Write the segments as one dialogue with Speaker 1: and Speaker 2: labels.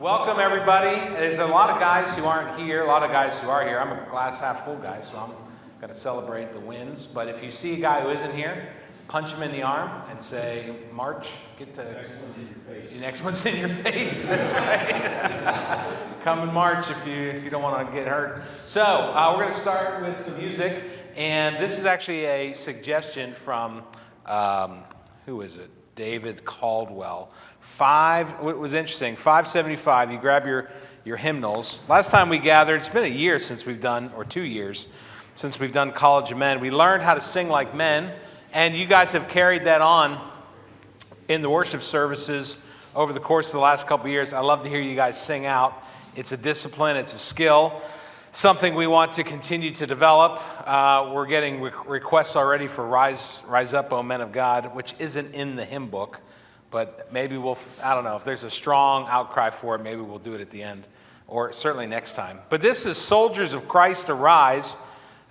Speaker 1: Welcome, everybody. There's a lot of guys who aren't here, a lot of guys who are here. I'm a glass half full guy, so I'm going to celebrate the wins. But if you see a guy who isn't here, punch him in the arm and say, March, get to... The next one's in your face. That's right. Come in March if you don't want to get hurt. So we're going to start with some music. And this is actually a suggestion from, who is it? David Caldwell. What was interesting, 575, you grab your hymnals. Last time we gathered, it's been a year since we've done, or 2 years, since we've done College of Men. We learned how to sing like men, and you guys have carried that on in the worship services over the course of the last couple of years. I love to hear you guys sing out. It's a discipline, it's a skill, something we want to continue to develop. We're getting requests already for Rise Up, O Men of God, which isn't in the hymn book, but maybe I don't know, if there's a strong outcry for it, maybe we'll do it at the end, or certainly next time. But this is Soldiers of Christ Arise.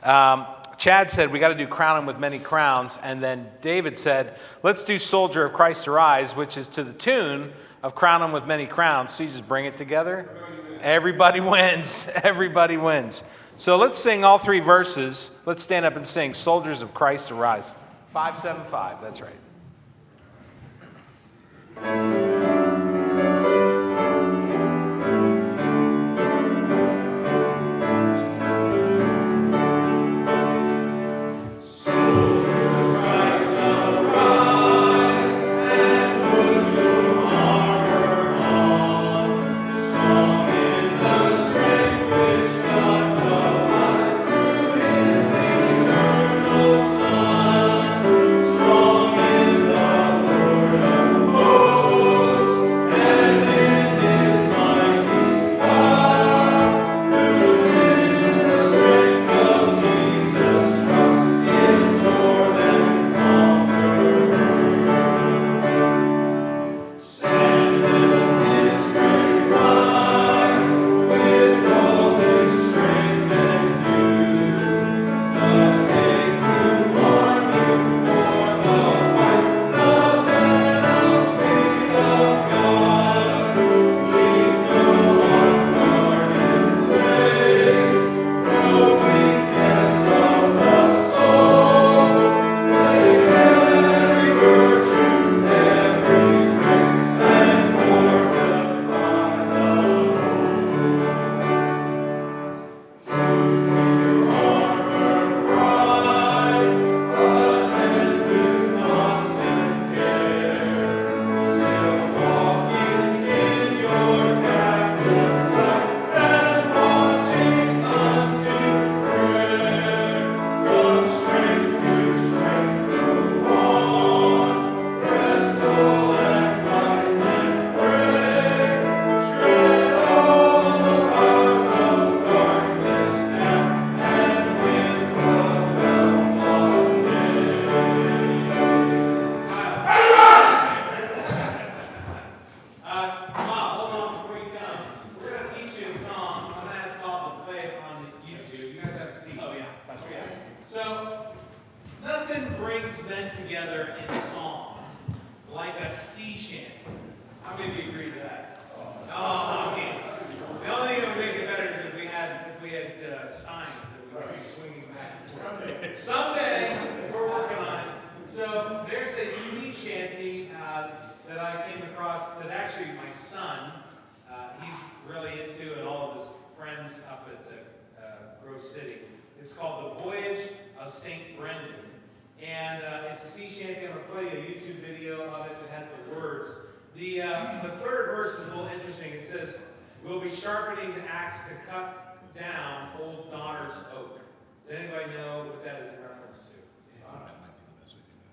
Speaker 1: Chad said we got to do Crown Him with Many Crowns, and then David said, let's do Soldier of Christ Arise, which is to the tune of Crown Him with Many Crowns. So you just bring it together. Everybody wins. Everybody wins. So let's sing all three verses. Let's stand up and sing Soldiers of Christ Arise. 575, that's right.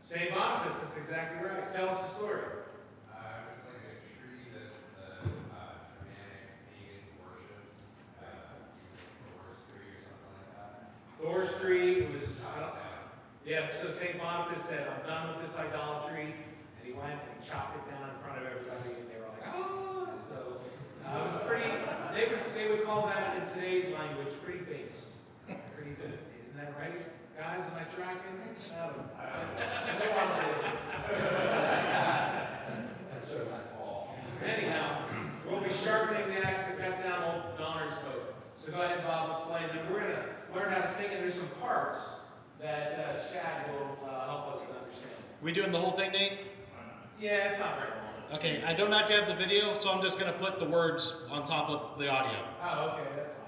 Speaker 2: St. Boniface, that's exactly right. Tell us the story.
Speaker 3: It's like a tree that the Germanic pagans worship. Thor's tree or something like that.
Speaker 2: Thor's tree, it was, so St. Boniface said, I'm done with this idolatry. And he went and he chopped it down in front of everybody, and they were like, oh! So it was pretty, they would call that in today's language pretty based. Pretty good. Isn't that right? Guys, am I tracking? That's my fault. Anyhow, we'll be sharpening the
Speaker 4: we doing the whole thing, Nate?
Speaker 2: Yeah, it's not very long.
Speaker 4: Okay, I don't actually have the video, so I'm just gonna put the words on top of the audio.
Speaker 2: Oh, okay, that's fine.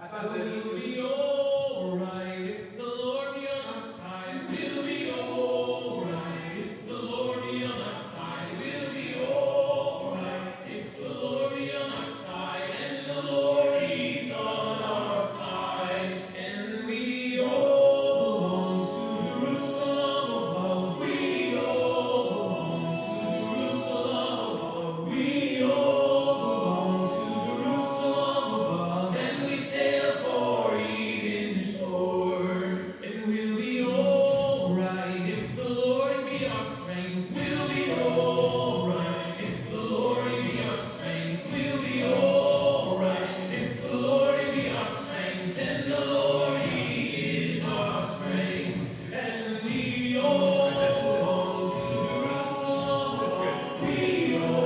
Speaker 2: I thought that
Speaker 5: We'll be alright if the Lord be on our side. We'll be alright if the Lord be on our side. We'll be alright if the Lord be on our side. And the Lord is on our side. And we all belong to Jerusalem above. We all belong to Jerusalem above. We all belong to Jerusalem above. And we sail for Eden's shores. And we'll be alright if the Lord be our strength. We'll be alright if the Lord be our strength. We'll be alright if the Lord be our strength. And the Lord is our strength. And we all belong to Jerusalem. We all.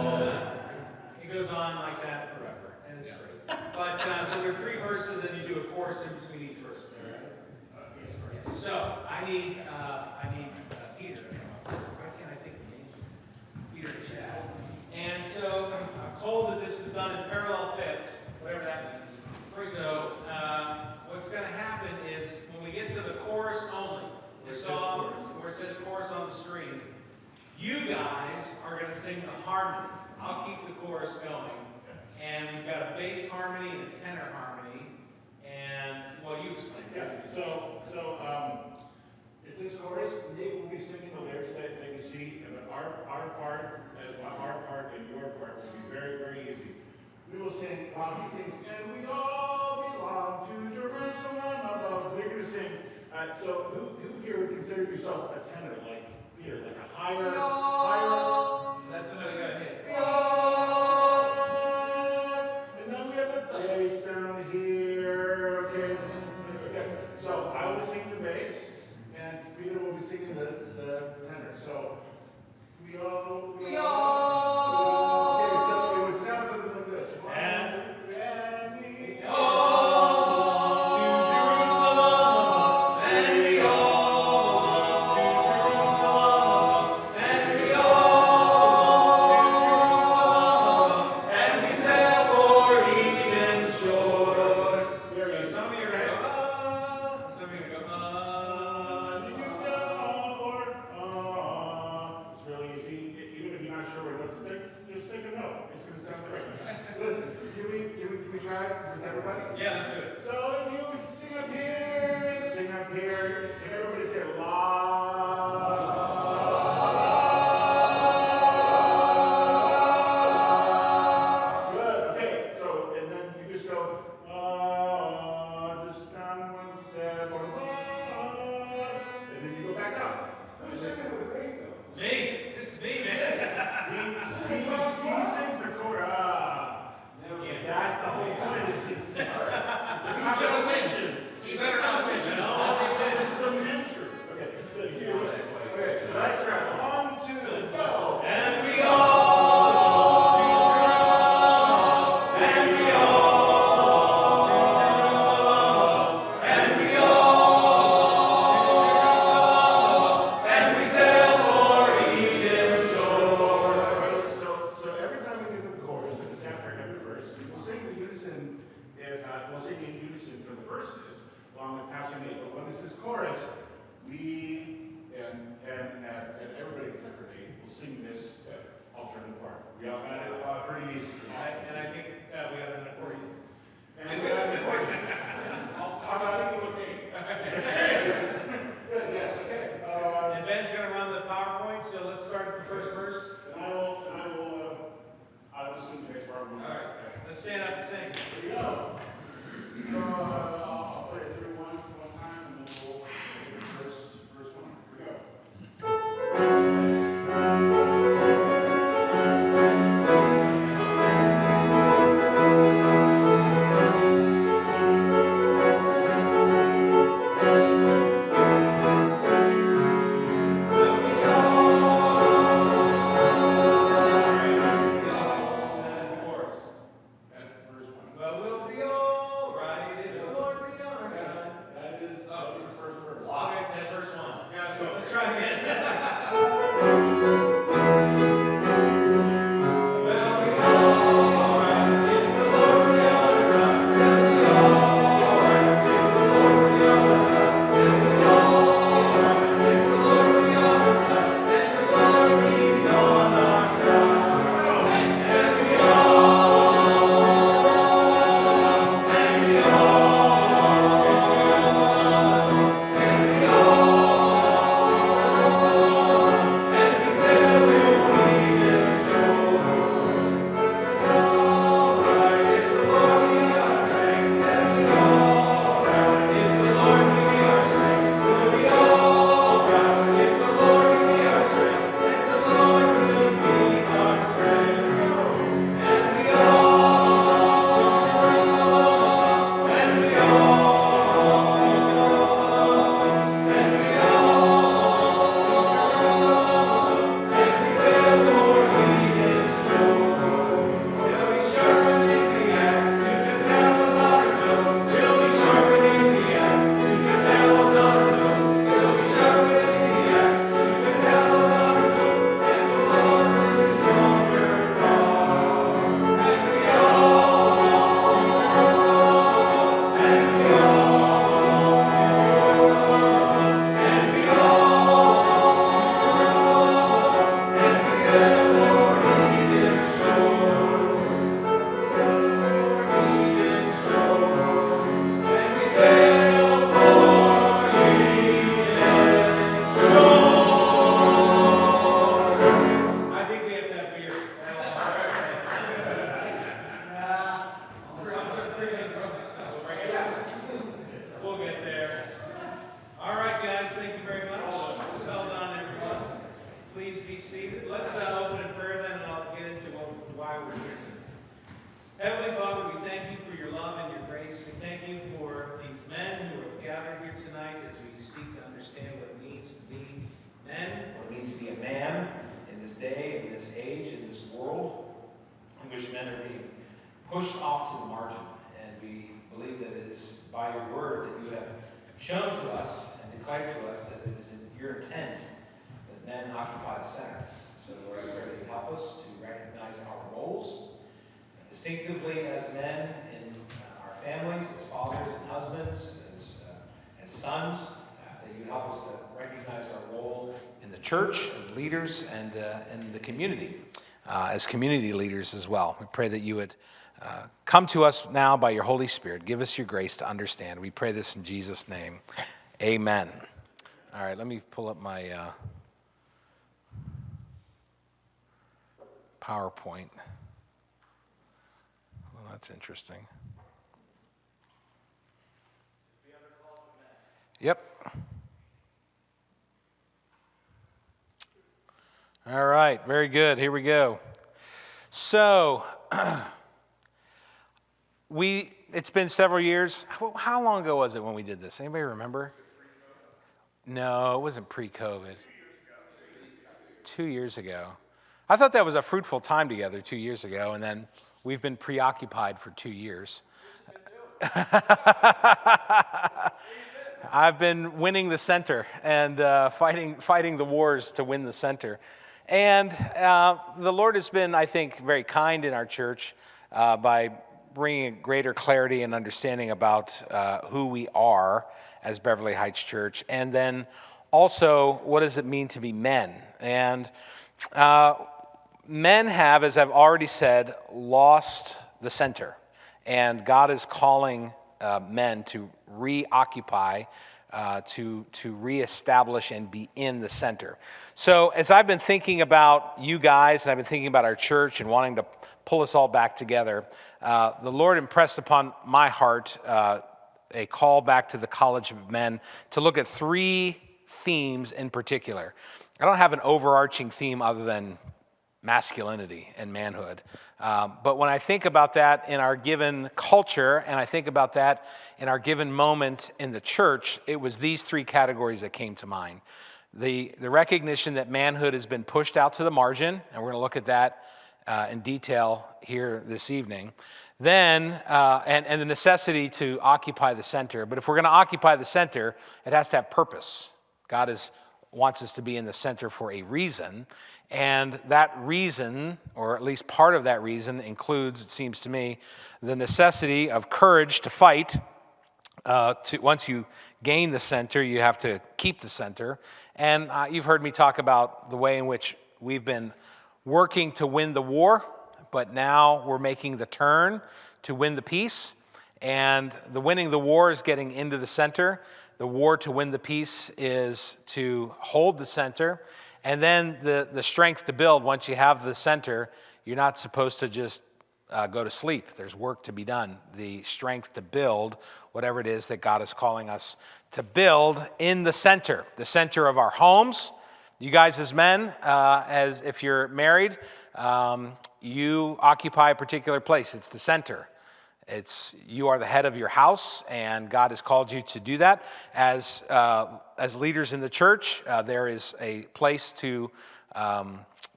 Speaker 2: it goes on like that forever, and it's great. But so there are 3 verses, and you do a chorus in between each verse. So I need Peter. Why can't I think of names? Peter and Chad. And so I'm told that this is done in parallel fifths, whatever that means. So what's going to happen is when we get to the chorus only, the song where it says chorus on the screen, you guys are going to sing the harmony. I'll keep the chorus going. And we've got a bass harmony and a tenor harmony. And, well, you explain it.
Speaker 6: Yeah, it's this chorus. Nate will be singing the lyrics that you see, but our part and your part will be very, very easy. We will sing while he sings, and we all belong to Jerusalem above. We're going to sing. So who here would consider yourself a tenor, like Peter, like a higher?
Speaker 2: That's the note you gotta hit.
Speaker 6: And then we have the bass down here. Okay, okay. So I will sing the bass, and Peter will be singing the tenor. So we all. Okay, so it would sound something like this.
Speaker 2: And
Speaker 6: we
Speaker 2: all to Jerusalem, and we all to Jerusalem, and we all to Jerusalem, and we sail for Eden's shores. So some of you are gonna go, some of you are gonna go,
Speaker 6: It's really easy. Even if you're not sure what note to pick, just pick a note. It's going to sound great. Listen, can we try with everybody?
Speaker 2: Yeah, let's do it.
Speaker 6: So if you sing up here, can everybody say la? Good. Okay. So and then you just go just down one step or and then you go back up.
Speaker 3: Who's singing with me though?
Speaker 2: Me, this is me, man.
Speaker 6: He sings the chorus. That's the whole point. It's a competition.
Speaker 2: You better not mention it.
Speaker 6: This is a minstrel. Okay, so here we go. Okay, let's try. 1, 2, go.
Speaker 2: And we all to Jerusalem, and we all to Jerusalem, and we all to Jerusalem, and we sail for Eden's shores.
Speaker 6: So every time we get to the chorus, which is after every verse, we'll sing the unison. We'll sing in unison for the verses, along with Pastor Nate. But when this is chorus, we and everybody except for Nate will sing this alternate part. We all got it pretty easy.
Speaker 2: And I think we got an accordion.
Speaker 6: And we got an accordion. How about you? Good. Yes. Okay.
Speaker 2: And Ben's gonna run the PowerPoint, so let's start at the first verse.
Speaker 6: I will sing the next part.
Speaker 2: All right, let's stand up and sing.
Speaker 6: Here we go. So I'll play it through one time, and then we'll take the first one. Here we go.
Speaker 2: That's the chorus.
Speaker 6: That's the first one.
Speaker 2: But we'll be all Let's open in prayer then, and I'll get into why we're here today. Heavenly Father, we thank you for your love and your grace. We thank you for these men who have gathered here tonight as we seek to understand what it means to be men, what it means to be a man in this day, in this age, in this world, in which men are being pushed off to the margin. And we believe that it is by your word that you have shown to us and declared to us that it is in your intent that men occupy the center. So Lord, I pray that you help us to recognize our roles distinctively as men in our families, as fathers and husbands, as sons, that you help us to recognize our role in the church as leaders and in the community, as community leaders as well. We pray that you would come to us now by your Holy Spirit. Give us your grace to understand. We pray this in Jesus' name. Amen. All right, let me pull up my PowerPoint. Well, that's interesting. Yep. All right, very good. Here we go. So, it's been several years. How long ago was it when we did this? Anybody remember? No, it wasn't pre-COVID. 2 years ago. I thought that was a fruitful time together 2 years ago, and then we've been preoccupied for 2 years. I've been winning the center and fighting the wars to win the center. And the Lord has been, I think, very kind in our church by bringing greater clarity and understanding about who we are as Beverly Heights Church, and then also what does it mean to be men. And men have, as I've already said, lost the center, and God is calling men to reoccupy, to reestablish and be in the center. So as I've been thinking about you guys, and I've been thinking about our church and wanting to pull us all back together, the Lord impressed upon my heart a call back to the College of Men to look at 3 themes in particular. I don't have an overarching theme other than masculinity and manhood. But when I think about that in our given culture, and I think about that in our given moment in the church, it was these 3 categories that came to mind. The recognition that manhood has been pushed out to the margin, and we're going to look at that in detail here this evening. Then, and the necessity to occupy the center. But if we're going to occupy the center, it has to have purpose. God wants us to be in the center for a reason. And that reason, or at least part of that reason, includes, it seems to me, the necessity of courage to fight. Once you gain the center, you have to keep the center. And you've heard me talk about the way in which we've been working to win the war, but now we're making the turn to win the peace. And the winning the war is getting into the center. The war to win the peace is to hold the center. And then the strength to build, once you have the center, you're not supposed to just go to sleep. There's work to be done. The strength to build whatever it is that God is calling us to build in the center of our homes. You guys as men, as if you're married, you occupy a particular place. It's the center. You are the head of your house, and God has called you to do that. As leaders in the church, there is a place to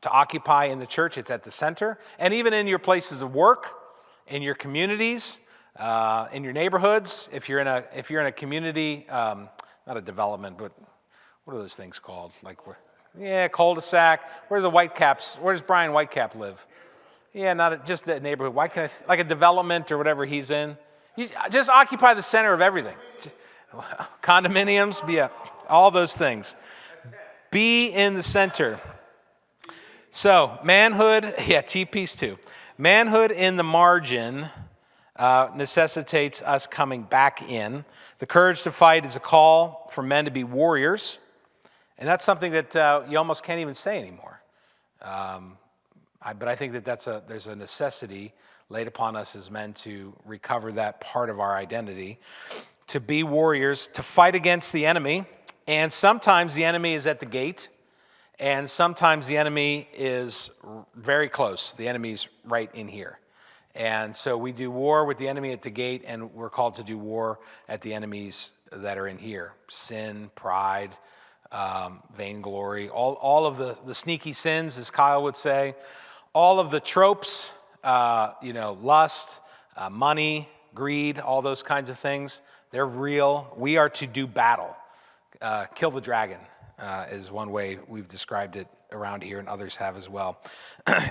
Speaker 2: occupy in the church. It's at the center, and even in your places of work, in your communities, in your neighborhoods. If you're in a community, not a development, but what are those things called? Cul-de-sac. Where does Brian Whitecap live? Yeah, not just a neighborhood. Why can like a development or whatever he's in? You just occupy the center of everything. Condominiums, all those things. Be in the center. So, manhood, T-piece too. Manhood in the margin necessitates us coming back in. The courage to fight is a call for men to be warriors. And that's something that you almost can't even say anymore. But I think that there's a necessity laid upon us as men to recover that part of our identity, to be warriors, to fight against the enemy. And sometimes the enemy is at the gate,
Speaker 1: And sometimes the enemy is very close. The enemy's right in here. And so we do war with the enemy at the gate, and we're called to do war at the enemies that are in here. Sin, pride, vainglory, all of the sneaky sins, as Kyle would say, all of the tropes, lust, money, greed, all those kinds of things, they're real. We are to do battle. Kill the dragon is one way we've described it around here, and others have as well.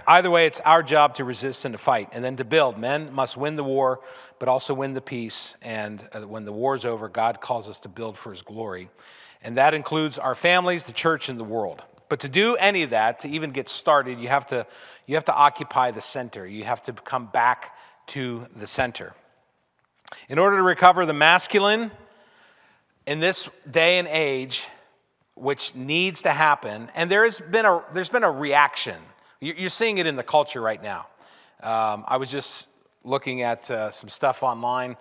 Speaker 1: Either way, it's our job to resist and to fight, and then to build. Men must win the war, but also win the peace. And when the war's over, God calls us to build for his glory. And that includes our families, the church, and the world. But to do any of that, to even get started, you have to occupy the center. You have to come back to the center. In order to recover the masculine in this day and age, which needs to happen, and there's been a reaction. You're seeing it in the culture right now. I was just looking at some stuff online,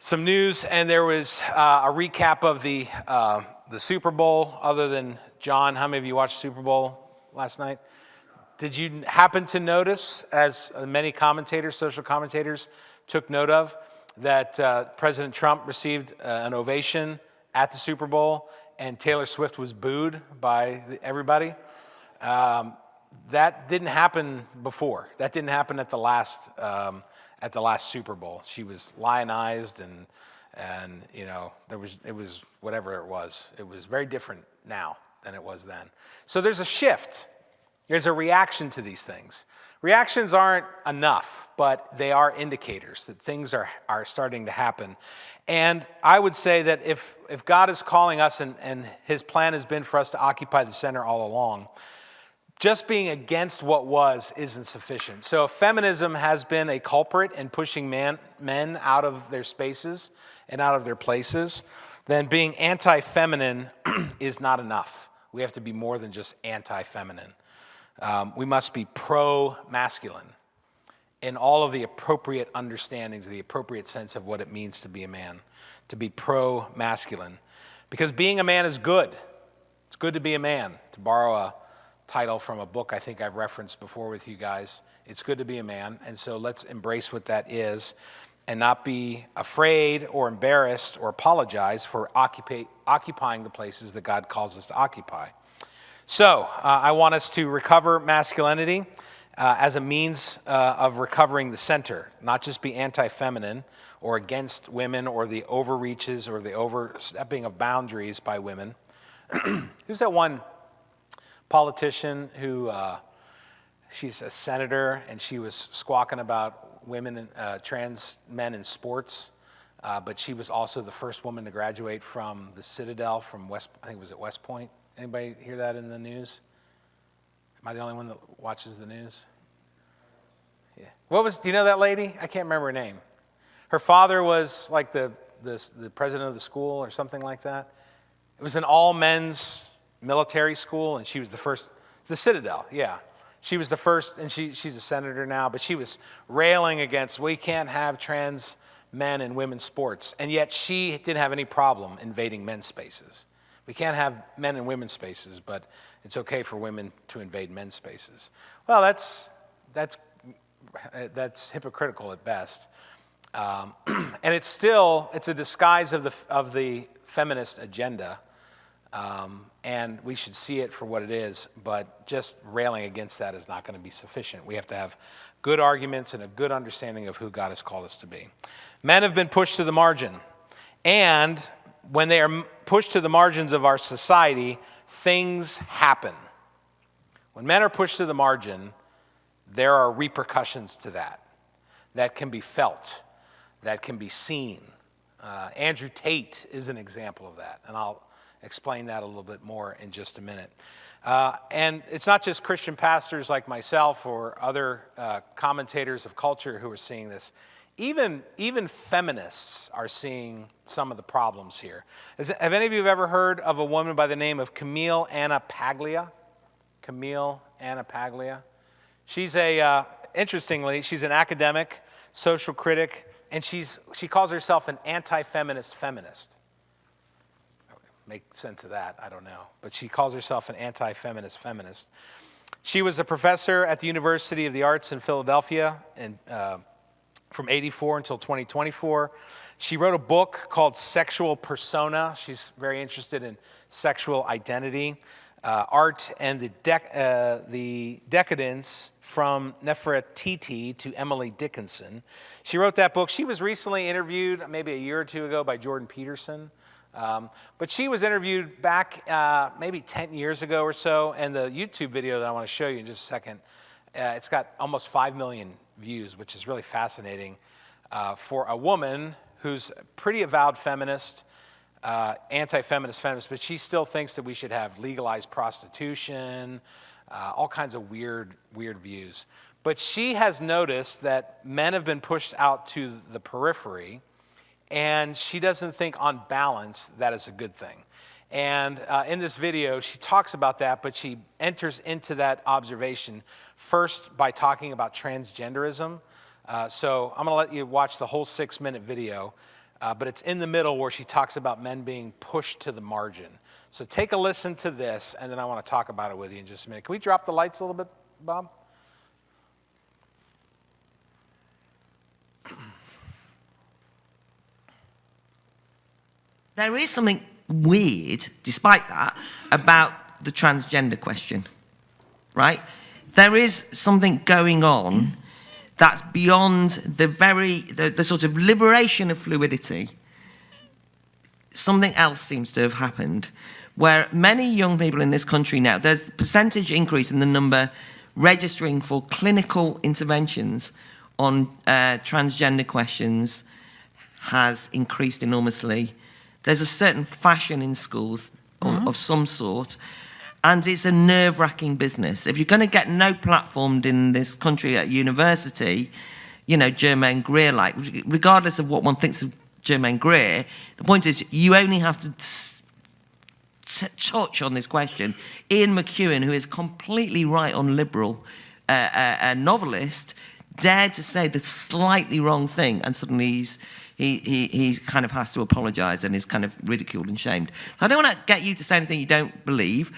Speaker 1: some news, and there was a recap of the Super Bowl. Other than John, how many of you watched Super Bowl last night? Did you happen to notice, as many commentators, social commentators, took note of, that President Trump received an ovation at the Super Bowl, and Taylor Swift was booed by everybody? That didn't happen before. That didn't happen at the last Super Bowl. She was lionized, and it was whatever it was. It was very different now than it was then. So there's a shift. There's a reaction to these things. Reactions aren't enough, but they are indicators that things are starting to happen. And I would say that if God is calling us, and his plan has been for us to occupy the center all along, just being against what was isn't sufficient. So if feminism has been a culprit in pushing men out of their spaces and out of their places, then being anti-feminine is not enough. We have to be more than just anti-feminine. We must be pro-masculine in all of the appropriate understandings, the appropriate sense of what it means to be a man, to be pro-masculine. Because being a man is good. It's good to be a man. To borrow a title from a book I think I've referenced before with you guys, it's good to be a man. And so let's embrace what that is and not be afraid or embarrassed or apologize for occupying the places that God calls us to occupy. So I want us to recover masculinity as a means of recovering the center, not just be anti-feminine or against women or the overreaches or the overstepping of boundaries by women. Who's that one politician who, she's a senator, and she was squawking about women, trans men in sports, but she was also the first woman to graduate from the Citadel from West, I think it was at West Point. Anybody hear that in the news? Am I the only one that watches the news? Yeah. Do you know that lady? I can't remember her name. Her father was like the president of the school or something like that. It was an all-men's military school, and she was the first, the Citadel, yeah. She was the first, and she's a senator now, but she was railing against, we can't have trans men in women's sports, and yet she didn't have any problem invading men's spaces. We can't have men in women's spaces, but it's okay for women to invade men's spaces. Well, that's hypocritical at best. And it's a disguise of the feminist agenda. And we should see it for what it is, but just railing against that is not going to be sufficient. We have to have good arguments and a good understanding of who God has called us to be. Men have been pushed to the margin, and when they are pushed to the margins of our society, things happen. When men are pushed to the margin, there are repercussions to that can be felt, that can be seen. Andrew Tate is an example of that, and I'll explain that a little bit more in just a minute. And it's not just Christian pastors like myself or other commentators of culture who are seeing this. Even feminists are seeing some of the problems here. Have any of you ever heard of a woman by the name of Camille Anna Paglia? Camille Anna Paglia. She's interestingly, she's an academic, social critic, and she calls herself an anti-feminist feminist. make sense of that. I don't know. But she calls herself an anti-feminist feminist. She was a professor at the University of the Arts in Philadelphia and from 84 until 2024. She wrote a book called Sexual Persona. She's very interested in sexual identity, art, and the decadence from Nefertiti to Emily Dickinson. She wrote that book. She was recently interviewed, maybe a year or two ago, by Jordan Peterson. But she was interviewed back maybe 10 years ago or so, and the YouTube video that I want to show you in just a second, it's got almost 5 million views, which is really fascinating for a woman who's a pretty avowed feminist, anti-feminist feminist, but she still thinks that we should have legalized prostitution, all kinds of weird views. But she has noticed that men have been pushed out to the periphery, and she doesn't think on balance that is a good thing. And in this video, she talks about that, but she enters into that observation first by talking about transgenderism. So I'm gonna let you watch the whole 6-minute video, but it's in the middle where she talks about men being pushed to the margin. So take a listen to this, and then I want to talk about it with you in just a minute. Can we drop the lights a little bit, Bob?
Speaker 7: There is something weird, despite that, about the transgender question, right? There is something going on that's beyond the sort of liberation of fluidity. Something else seems to have happened, where many young people in this country now, there's a percentage increase in the number registering for clinical interventions on transgender questions has increased enormously. There's a certain fashion in schools of some sort, and it's a nerve-wracking business. If you're going to get no platformed in this country at university, you know, Germaine Greer, like, regardless of what one thinks of Germaine Greer, the point is you only have to touch on this question. Ian McEwan, who is completely right on liberal, a novelist, dared to say the slightly wrong thing, and suddenly he kind of has to apologise and is kind of ridiculed and shamed. So I don't want to get you to say anything you don't believe,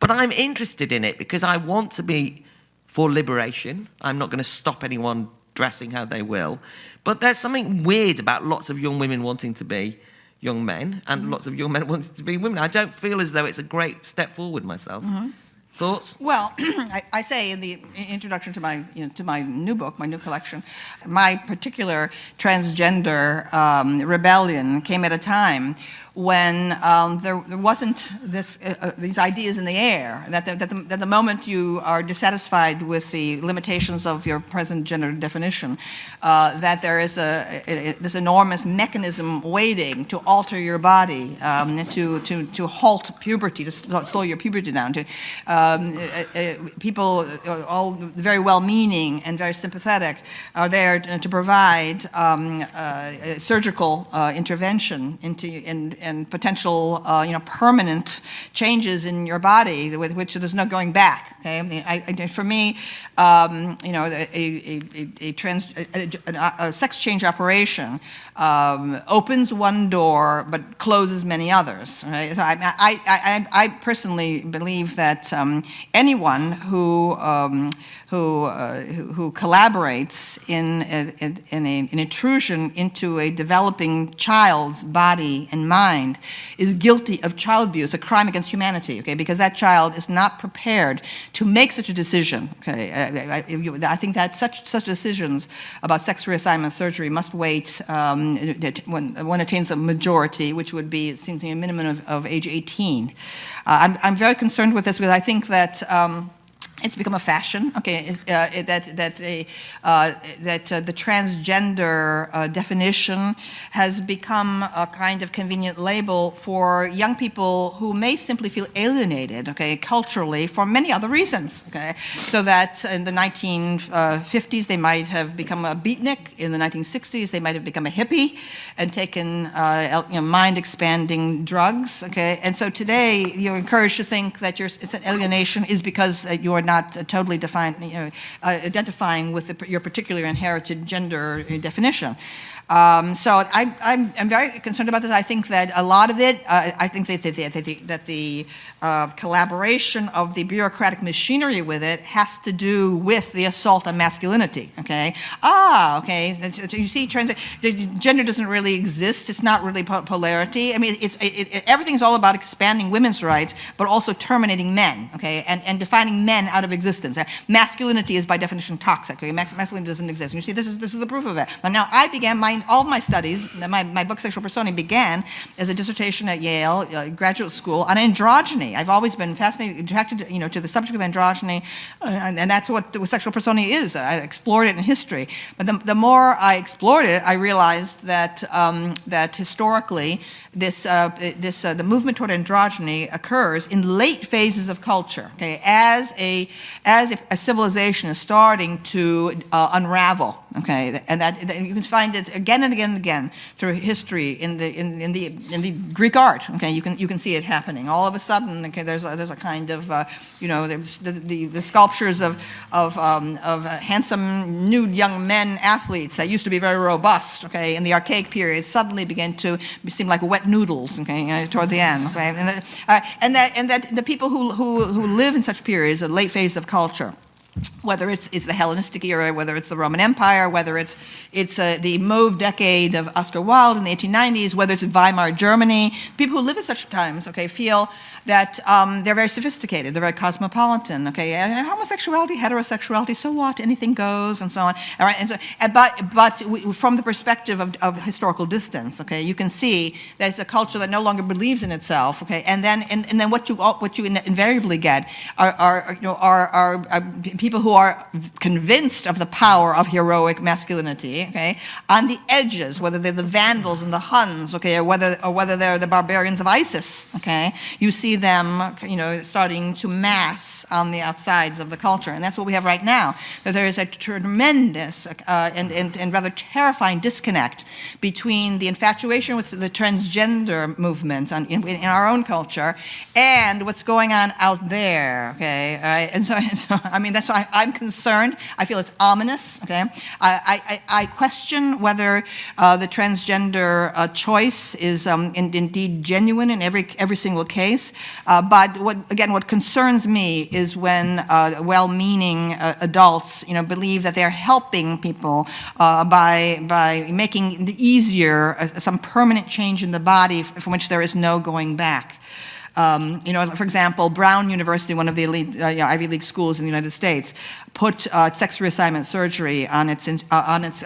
Speaker 7: but I'm interested in it because I want to be for liberation. I'm not going to stop anyone dressing how they will. But there's something weird about lots of young women wanting to be young men and lots of young men wanting to be women. I don't feel as though it's a great step forward myself. Thoughts?
Speaker 8: Well, I say in the introduction to my new book, my new collection, my particular transgender rebellion came at a time when there wasn't these ideas in the air, that the moment you are dissatisfied with the limitations of your present gender definition, that there is this enormous mechanism waiting to alter your body, to halt puberty, to slow your puberty down. People, all very well-meaning and very sympathetic, are there to provide surgical intervention and potential, permanent changes in your body with which there's no going back. Okay, for me, a sex change operation opens one door but closes many others. Right? So I personally believe that anyone who collaborates in an intrusion into a developing child's body and mind is guilty of child abuse, a crime against humanity, okay, because that child is not prepared to make such a decision, okay. I think that such decisions about sex reassignment surgery must wait when one attains a majority, which would be, it seems to me, a minimum of age 18. I'm very concerned with this because I think that it's become a fashion, okay, that the transgender definition has become a kind of convenient label for young people who may simply feel alienated, okay, culturally for many other reasons, okay. So that in the 1950s they might have become a beatnik, in the 1960s they might have become a hippie and taken mind-expanding drugs, okay. And so today you're encouraged to think that it's an alienation is because you are not not totally identifying with your particular inherited gender definition. So I'm very concerned about this. I think that a lot of it, I think that the collaboration of the bureaucratic machinery with it has to do with the assault on masculinity, okay? Okay, so you see, gender doesn't really exist. It's not really polarity. I mean, everything's all about expanding women's rights, but also terminating men, okay, and defining men out of existence. Masculinity is by definition toxic, okay? Masculinity doesn't exist. And you see, this is the proof of it. Now, I began all of my studies, my book Sexual Personae began as a dissertation at Yale graduate school on androgyny. I've always been fascinated, attracted to the subject of androgyny, and that's what sexual personae is. I explored it in history. But the more I explored it, I realized that that historically, the movement toward androgyny occurs in late phases of culture, okay, as a civilization is starting to unravel, okay, and that you can find it again and again and again through history in the Greek art, okay, you can see it happening. All of a sudden, okay, there's a kind of there's the sculptures of handsome nude young men athletes that used to be very robust, okay, in the archaic period suddenly began to seem like wet noodles, okay, toward the end, okay, and that the people who live in such periods, a late phase of culture, whether it's the Hellenistic era, whether it's the Roman Empire, whether it's the Mauve decade of Oscar Wilde in the 1890s, whether it's Weimar Germany, people who live at such times, okay, feel that they're very sophisticated, they're very cosmopolitan, okay, and homosexuality, heterosexuality, so what, anything goes, and so on, all right, but from the perspective of historical distance, okay, you can see that it's a culture that no longer believes in itself, okay, and then what you invariably get are people who are convinced of the power of heroic masculinity, okay, on the edges, whether they're the Vandals and the Huns, okay, or whether they're the barbarians of ISIS, okay, you see them, starting to mass on the outsides of the culture, and that's what we have right now. That there is a tremendous and rather terrifying disconnect between the infatuation with the transgender movement in our own culture and what's going on out there, okay, all right? And so I mean, that's why I'm concerned. I feel it's ominous, okay? I question whether the transgender choice is indeed genuine in every single case. But what concerns me is when well-meaning adults, believe that they're helping people by making it easier some permanent change in the body from which there is no going back. For example, Brown University, one of the elite Ivy League schools in the United States, put sex reassignment surgery on its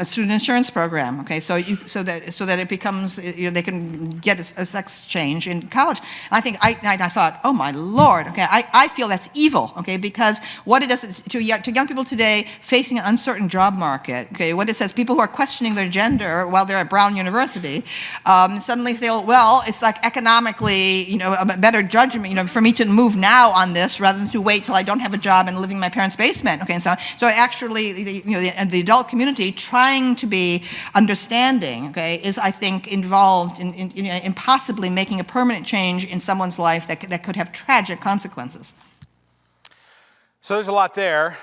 Speaker 8: student insurance program. Okay, so that it becomes they can get a sex change in college. I thought, oh my Lord, okay, I feel that's evil. Okay, because what it does to young people today facing an uncertain job market. Okay, what it says, people who are questioning their gender while they're at Brown University suddenly feel, well, it's like economically a better judgment for me to move now on this rather than to wait till I don't have a job and living in my parents' basement. Okay. So actually, the adult community trying to be understanding, okay, is, I think, involved in possibly making a permanent change in someone's life that could have tragic consequences.
Speaker 1: So there's a lot there.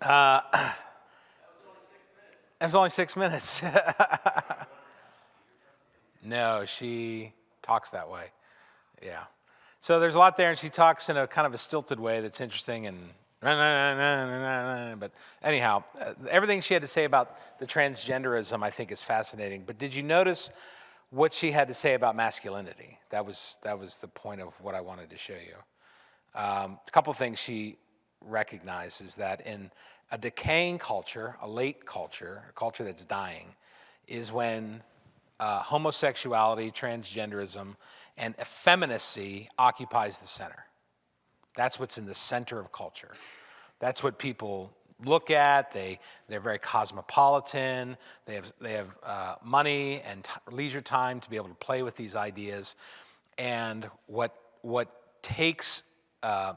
Speaker 1: That was only 6 minutes. No, she talks that way. Yeah. So there's a lot there, and she talks in a kind of a stilted way that's interesting and. But anyhow, everything she had to say about the transgenderism, I think, is fascinating. But did you notice what she had to say about masculinity? That was the point of what I wanted to show you. A couple of things she recognizes, that in a decaying culture, a late culture, a culture that's dying, is when homosexuality, transgenderism, and effeminacy occupies the center. That's what's in the center of culture. That's what people look at. They're very cosmopolitan. They have money and leisure time to be able to play with these ideas. And what takes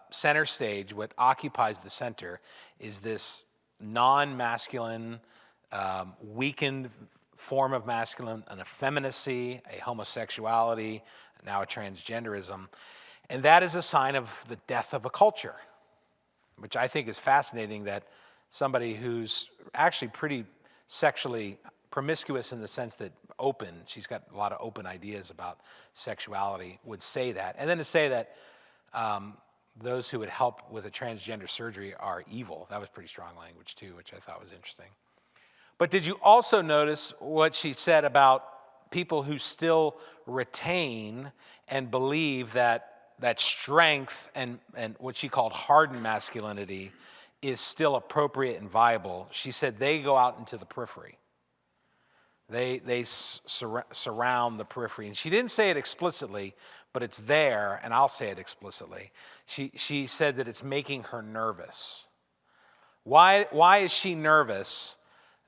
Speaker 1: center stage, what occupies the center, is this non-masculine, weakened form of masculine, an effeminacy, a homosexuality, now a transgenderism. And that is a sign of the death of a culture. which I think is fascinating that somebody who's actually pretty sexually promiscuous in the sense that open, she's got a lot of open ideas about sexuality, would say that. And then to say that those who would help with a transgender surgery are evil, that was pretty strong language too, which I thought was interesting. But did you also notice what she said about people who still retain and believe that strength and what she called hardened masculinity is still appropriate and viable? She said they go out into the periphery. They surround the periphery. And she didn't say it explicitly, but it's there, and I'll say it explicitly. She said that it's making her nervous. Why is she nervous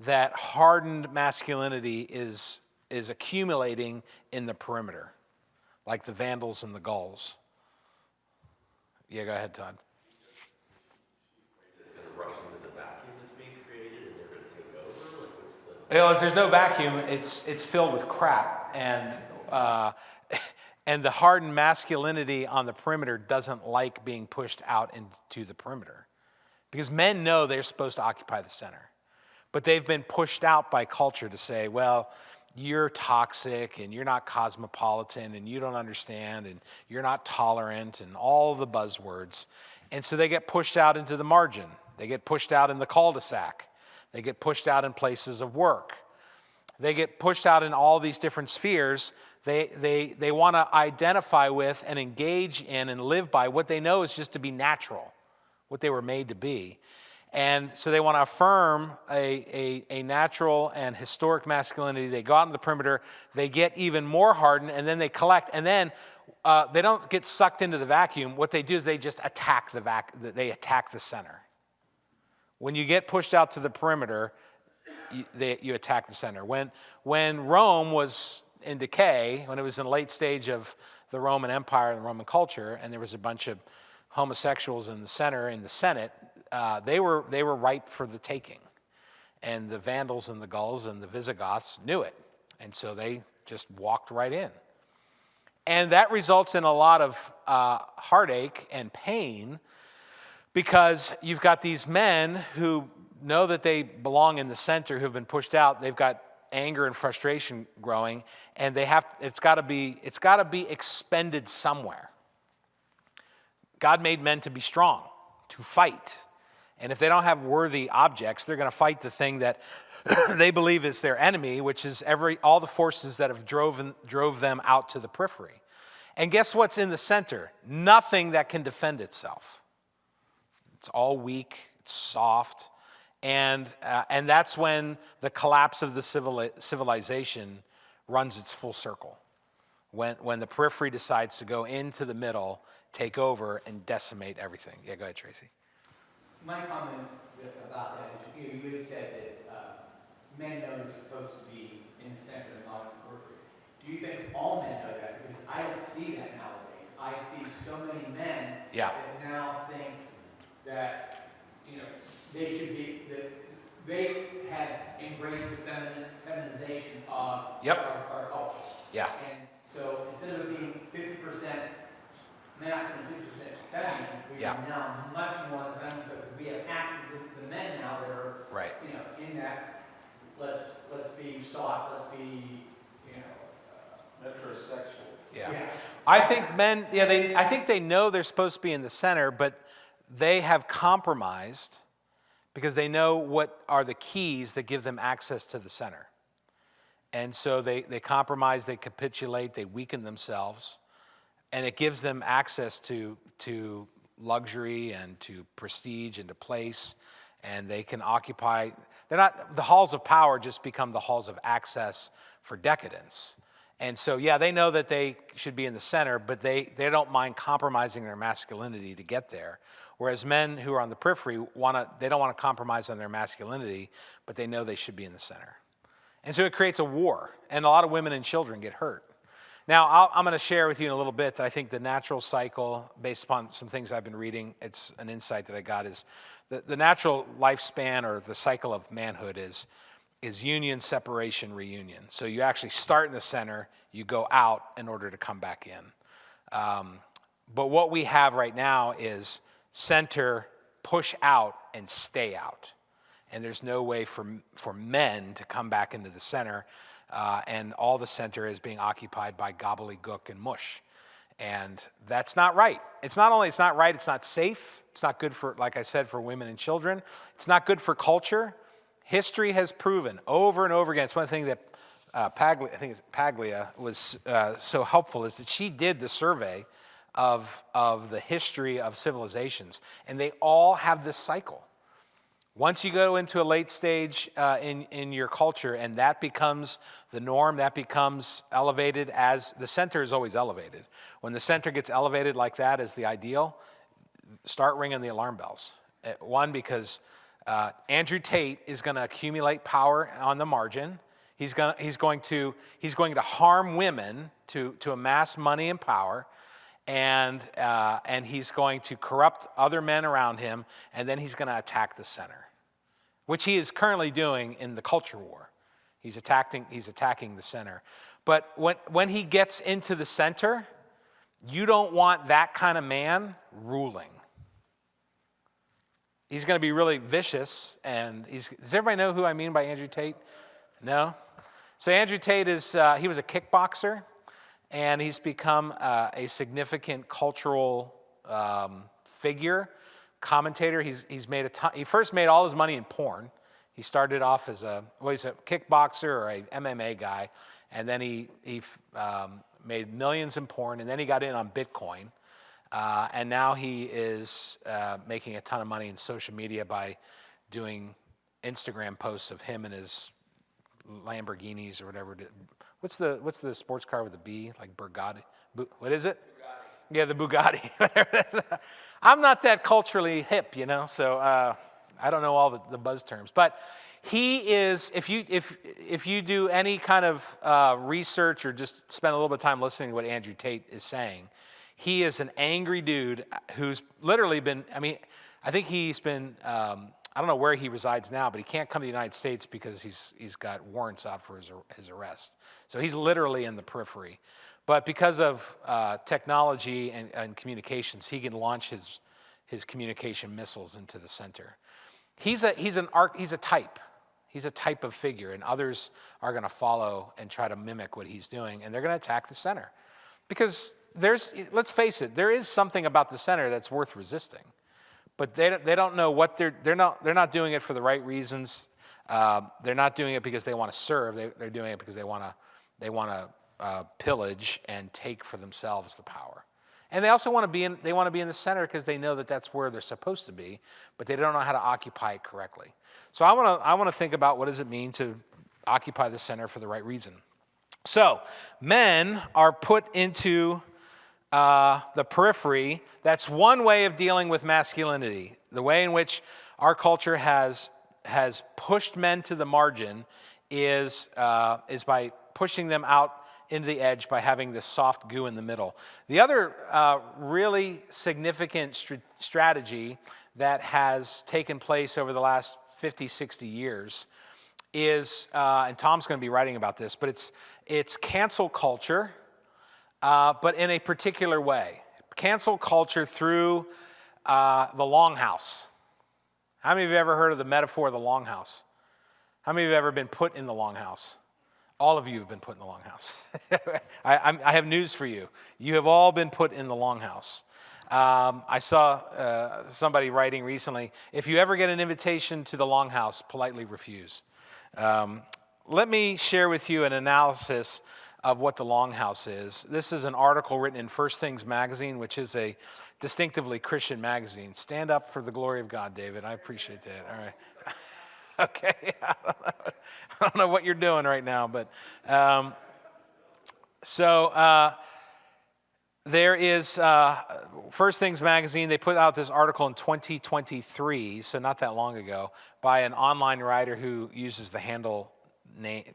Speaker 1: that hardened masculinity is accumulating in the perimeter, like the Vandals and the Gauls? Yeah, go ahead, Todd.
Speaker 9: It's going to rush into the vacuum that's being created, and they're going to take over. Like, what's the?
Speaker 1: Well, there's no vacuum. It's filled with crap, and the hardened masculinity on the perimeter doesn't like being pushed out into the perimeter, because men know they're supposed to occupy the center, but they've been pushed out by culture to say, well, you're toxic and you're not cosmopolitan and you don't understand and you're not tolerant and all the buzzwords. And so they get pushed out into the margin. They get pushed out in the cul-de-sac. They get pushed out in places of work. They get pushed out in all these different spheres. They want to identify with and engage in and live by what they know is just to be natural, what they were made to be. And so they want to affirm a natural and historic masculinity. They go out in the perimeter, they get even more hardened, and then they collect. And then they don't get sucked into the vacuum. What they do is they just attack they attack the center. When you get pushed out to the perimeter, you attack the center. When Rome was in decay, when it was in the late stage of the Roman Empire and the Roman culture, and there was a bunch of homosexuals in the center, in the Senate, they were ripe for the taking. And the Vandals and the Gauls and the Visigoths knew it. And so they just walked right in. And that results in a lot of heartache and pain, because you've got these men who know that they belong in the center, who've been pushed out. They've got anger and frustration growing, and it's got to be expended somewhere. God made men to be strong, to fight. And if they don't have worthy objects, they're going to fight the thing that they believe is their enemy, which is all the forces that have drove them out to the periphery. And guess what's in the center? Nothing that can defend itself. It's all weak, it's soft, and that's when the collapse of the civilization runs its full circle. When the periphery decides to go into the middle, take over, and decimate everything. Yeah, go ahead, Tracy.
Speaker 10: My comment about that is, you had said that men know they're supposed to be in the center and not in the periphery. Do you think all men know that? Because I don't see that nowadays. I see so many men that now think that, they should be, they have embraced the feminization of our culture.
Speaker 1: Yeah.
Speaker 10: And so instead of being 50% masculine, 50% feminine, we are now much more on the feminine side. We have half of the men now that are, in that, let's be soft, let's be,
Speaker 9: Metrosexual.
Speaker 1: Yeah. I think men, I think they know they're supposed to be in the center, but they have compromised because they know what are the keys that give them access to the center. And so they compromise, they capitulate, they weaken themselves, and it gives them access to luxury and to prestige and to place, and they can occupy, the halls of power just become the halls of access for decadence. And so, they know that they should be in the center, but they don't mind compromising their masculinity to get there. Whereas men who are on the periphery, they don't want to compromise on their masculinity, but they know they should be in the center. And so it creates a war, and a lot of women and children get hurt. Now, I'm going to share with you in a little bit that I think the natural cycle, based upon some things I've been reading, it's an insight that I got, is the natural lifespan or the cycle of manhood is union, separation, reunion. So you actually start in the center, you go out in order to come back in. But what we have right now is center, push out and stay out. And there's no way for men to come back into the center, and all the center is being occupied by gobbledygook and mush. And that's not right. It's not only it's not right, it's not safe. It's not good for, like I said, for women and children. It's not good for culture. History has proven over and over again. It's one thing that Paglia was so helpful, is that she did the survey of the history of civilizations, and they all have this cycle. Once you go into a late stage in your culture, and that becomes the norm, that becomes elevated, as the center is always elevated. When the center gets elevated like that as the ideal, start ringing the alarm bells. One, because Andrew Tate is going to accumulate power on the margin. He's going to harm women to amass money and power. And he's going to corrupt other men around him, and then he's going to attack the center, which he is currently doing in the culture war. He's attacking the center. But when he gets into the center, you don't want that kind of man ruling. He's going to be really vicious, and does everybody know who I mean by Andrew Tate? No? So Andrew Tate he was a kickboxer. And he's become a significant cultural figure, commentator. He's made a ton. He first made all his money in porn. He started off as he's a kickboxer or a MMA guy, and then he made millions in porn, and then he got in on Bitcoin, and now he is making a ton of money in social media by doing Instagram posts of him and his Lamborghinis or whatever. What's the sports car with the B, like Bugatti? What is it? Bugatti. Yeah, the Bugatti. I'm not that culturally hip, so I don't know all the buzz terms. But he is, if you do any kind of research or just spend a little bit of time listening to what Andrew Tate is saying, he is an angry dude who's literally been, I think he's been, I don't know where he resides now, but he can't come to the United States because he's got warrants out for his arrest. So he's literally in the periphery. But because of technology and communications, he can launch his communication missiles into the center. He's a type. He's a type of figure, and others are going to follow and try to mimic what he's doing, and they're going to attack the center. Because let's face it, there is something about the center that's worth resisting. But they don't know what they're not doing it for the right reasons. They're not doing it because they want to serve. They're doing it because they want to pillage and take for themselves the power. And they also want to be in the center because they know that that's where they're supposed to be, but they don't know how to occupy it correctly. So I want to think about what does it mean to occupy the center for the right reason. So men are put into the periphery. That's one way of dealing with masculinity. The way in which our culture has pushed men to the margin is by pushing them out into the edge by having this soft goo in the middle. The other really significant strategy that has taken place over the last 50, 60 years is, and Tom's going to be writing about this, but it's cancel culture, but in a particular way. Cancel culture through the longhouse. How many of you have ever heard of the metaphor of the longhouse? How many of you have ever been put in the longhouse? All of you have been put in the longhouse. I have news for you. You have all been put in the longhouse. I saw somebody writing recently, if you ever get an invitation to the longhouse, politely refuse. Let me share with you an analysis of what the longhouse is. This is an article written in First Things magazine, which is a distinctively Christian magazine. Stand up for the glory of God, David. I appreciate that. All right. Okay. I don't know what you're doing right now, but there is First Things magazine. They put out this article in 2023, so not that long ago, by an online writer who uses the handle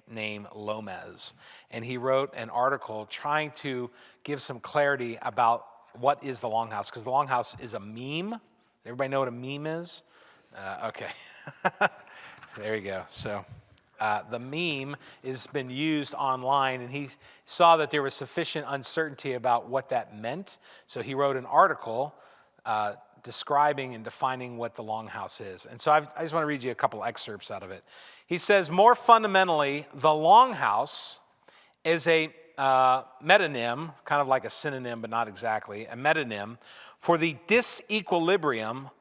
Speaker 1: name Lomez, and he wrote an article trying to give some clarity about what is the longhouse, because the longhouse is a meme. Does everybody know what a meme is? Okay. There you go. So the meme has been used online, and he saw that there was sufficient uncertainty about what that meant. So he wrote an article describing and defining what the Longhouse is. And so I just want to read you a couple excerpts out of it. He says, more fundamentally, the Longhouse is a metonym, kind of like a synonym, but not exactly, a metonym for the disequilibrium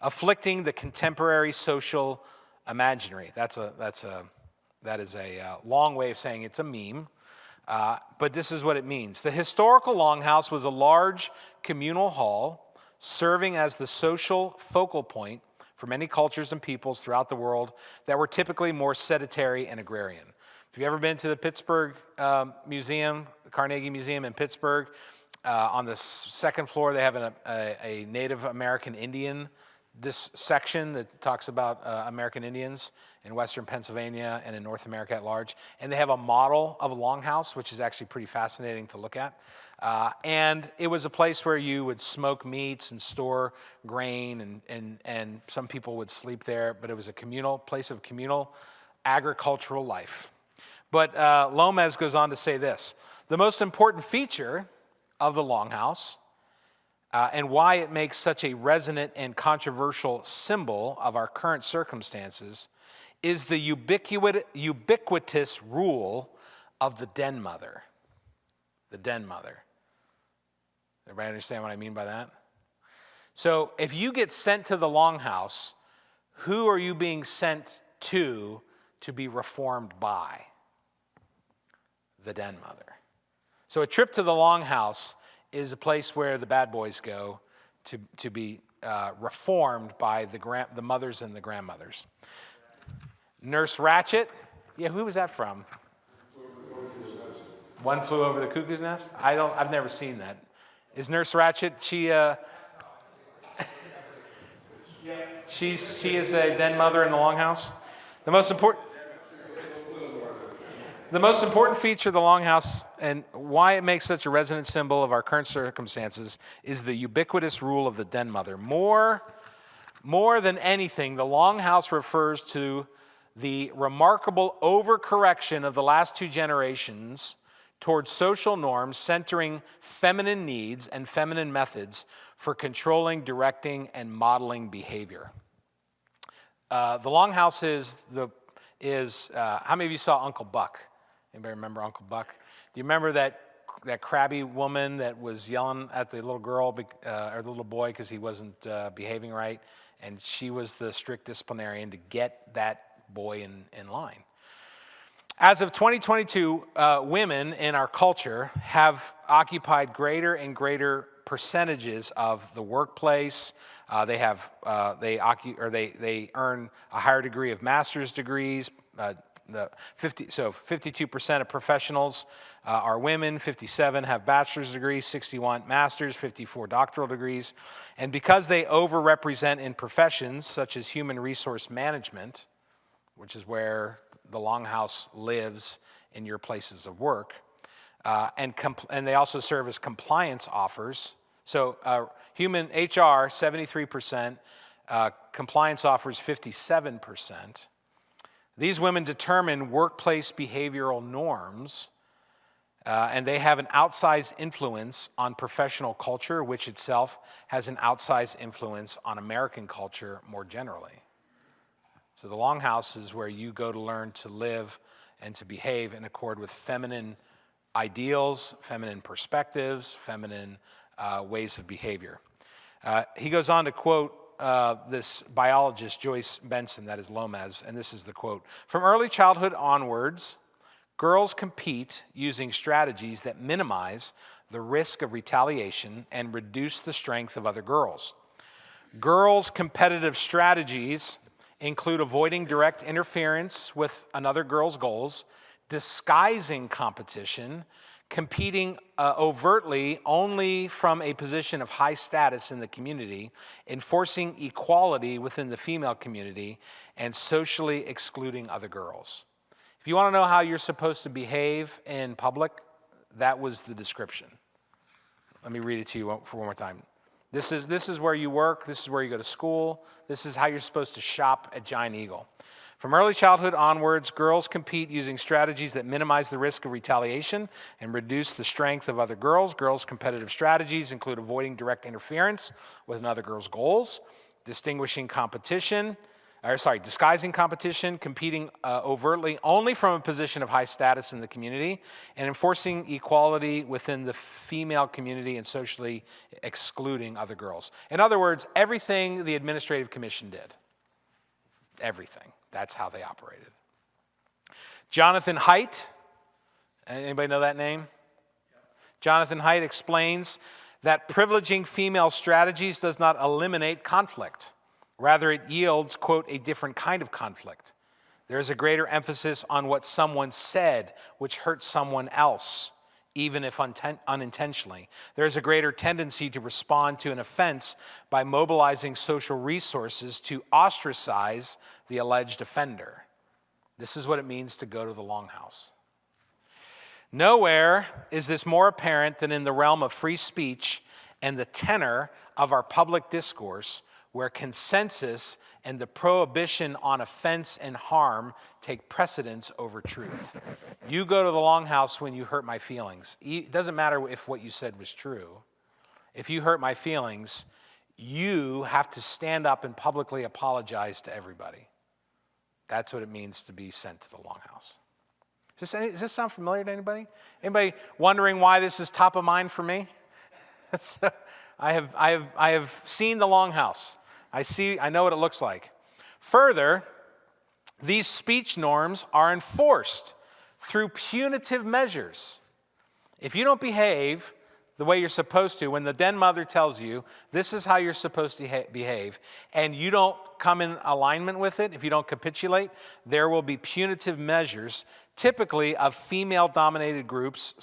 Speaker 1: afflicting the contemporary social imaginary. That is a long way of saying it's a meme, but this is what it means. The historical Longhouse was a large communal hall serving as the social focal point for many cultures and peoples throughout the world that were typically more sedentary and agrarian. If you've ever been to the Pittsburgh Museum, the Carnegie Museum in Pittsburgh, on the second floor they have a Native American Indian section that talks about American Indians in Western Pennsylvania and in North America at large. And they have a model of a Longhouse, which is actually pretty fascinating to look at. And it was a place where you would smoke meats and store grain, and some people would sleep there, but it was a place of communal agricultural life. But Lomez goes on to say this: the most important feature of the Longhouse and why it makes such a resonant and controversial symbol of our current circumstances is the ubiquitous rule of the den mother. The den mother. Everybody understand what I mean by that? So if you get sent to the Longhouse, who are you being sent to be reformed by? The den mother. So a trip to the Longhouse is a place where the bad boys go to be reformed by the mothers and the grandmothers. Nurse Ratched, yeah, who was that from? One Flew Over the Cuckoo's Nest? I've never seen that. Is Nurse Ratched? She is a den mother in the Longhouse. The most important feature of the Longhouse and why it makes such a resonant symbol of our current circumstances is the ubiquitous rule of the den mother. More than anything, the Longhouse refers to the remarkable overcorrection of the last two generations towards social norms centering feminine needs and feminine methods for controlling, directing, and modeling behavior. The Longhouse is how many of you saw Uncle Buck? Anybody remember Uncle Buck? Do you remember that crabby woman that was yelling at the little girl or the little boy because he wasn't behaving right? And she was the strict disciplinarian to get that boy in line. As of 2022, women in our culture have occupied greater and greater percentages of the workplace. They earn a higher degree of master's degrees. 52% of professionals are women, 57 have bachelor's degrees, 61 master's, 54 doctoral degrees. And because they overrepresent in professions such as human resource management, which is where the Longhouse lives in your places of work, and they also serve as compliance offers. So human HR, 73%, compliance offers 57%. These women determine workplace behavioral norms, and they have an outsized influence on professional culture, which itself has an outsized influence on American culture more generally. So the Longhouse is where you go to learn to live and to behave in accord with feminine ideals, feminine perspectives, feminine ways of behavior. He goes on to quote this biologist, Joyce Benson, that is Lomez, and this is the quote: "From early childhood onwards, girls compete using strategies that minimize the risk of retaliation and reduce the strength of other girls. Girls' competitive strategies include avoiding direct interference with another girl's goals, disguising competition, competing overtly only from a position of high status in the community, enforcing equality within the female community, and socially excluding other girls." If you want to know how you're supposed to behave in public, that was the description. Let me read it to you for one more time. This is where you work. This is where you go to school. This is how you're supposed to shop at Giant Eagle. From early childhood onwards, girls compete using strategies that minimize the risk of retaliation and reduce the strength of other girls. Girls' competitive strategies include avoiding direct interference with another girl's goals, disguising competition, competing overtly only from a position of high status in the community, and enforcing equality within the female community and socially excluding other girls. In other words, everything the Administrative Commission did. Everything. That's how they operated. Jonathan Haidt, anybody know that name? Jonathan Haidt explains that privileging female strategies does not eliminate conflict. Rather, it yields, quote, a different kind of conflict. There is a greater emphasis on what someone said, which hurts someone else, even if unintentionally. There is a greater tendency to respond to an offense by mobilizing social resources to ostracize the alleged offender. This is what it means to go to the Longhouse. Nowhere is this more apparent than in the realm of free speech and the tenor of our public discourse, where consensus and the prohibition on offense and harm take precedence over truth. You go to the Longhouse when you hurt my feelings. It doesn't matter if what you said was true. If you hurt my feelings, you have to stand up and publicly apologize to everybody. That's what it means to be sent to the Longhouse. Does this sound familiar to anybody? Anybody wondering why this is top of mind for me? I have seen the Longhouse. I know what it looks like. Further, these speech norms are enforced through punitive measures. If you don't behave the way you're supposed to, when the den mother tells you this is how you're supposed to behave, and you don't come in alignment with it, if you don't capitulate, there will be punitive measures, typically of female-dominated groups,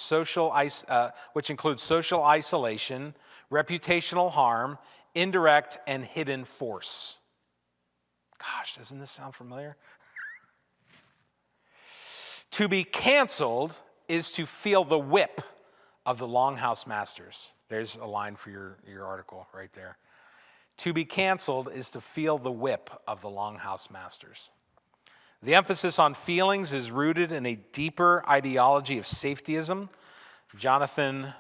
Speaker 1: which include social isolation, reputational harm, indirect and hidden force. Gosh, doesn't this sound familiar? To be canceled is to feel the whip of the Longhouse masters. There's a line for your article right there. To be canceled is to feel the whip of the Longhouse masters. The emphasis on feelings is rooted in a deeper ideology of safetyism. Jonathan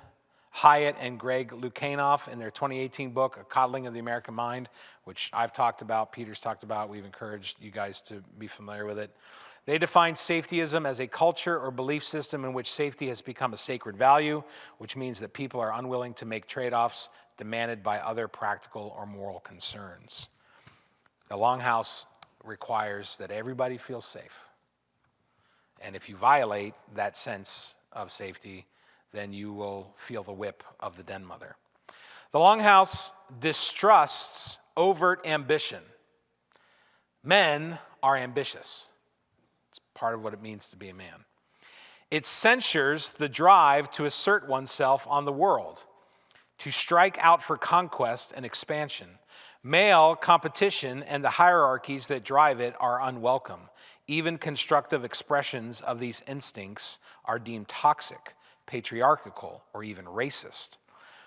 Speaker 1: Haidt and Greg Lukianoff in their 2018 book, A Coddling of the American Mind, which I've talked about, Peter's talked about, we've encouraged you guys to be familiar with it. They define safetyism as a culture or belief system in which safety has become a sacred value, which means that people are unwilling to make trade-offs demanded by other practical or moral concerns. The Longhouse requires that everybody feels safe. And if you violate that sense of safety, then you will feel the whip of the den mother. The Longhouse distrusts overt ambition. Men are ambitious. It's part of what it means to be a man. It censures the drive to assert oneself on the world, to strike out for conquest and expansion. Male competition and the hierarchies that drive it are unwelcome. Even constructive expressions of these instincts are deemed toxic, patriarchal, or even racist.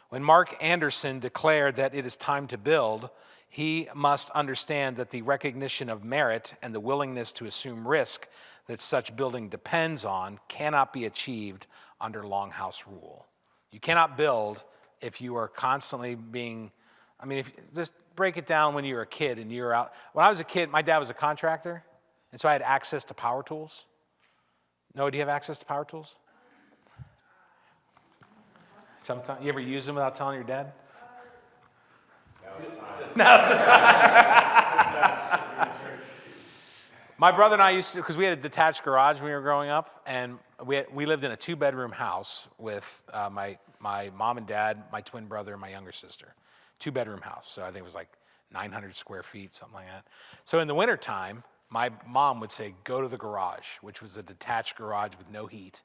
Speaker 1: When Mark Anderson declared that it is time to build, he must understand that the recognition of merit and the willingness to assume risk that such building depends on cannot be achieved under Longhouse rule. You cannot build if you are constantly being, just break it down when you were a kid and you're out. When I was a kid, my dad was a contractor, and so I had access to power tools. Noah, do you have access to power tools? Sometimes, you ever use them without telling your dad? Now's the time. My brother and I used to, because we had a detached garage when we were growing up, and we lived in a 2-bedroom house with my mom and dad, my twin brother, and my younger sister. 2-bedroom house, so I think it was like 900 square feet, something like that. So in the wintertime, my mom would say, go to the garage, which was a detached garage with no heat.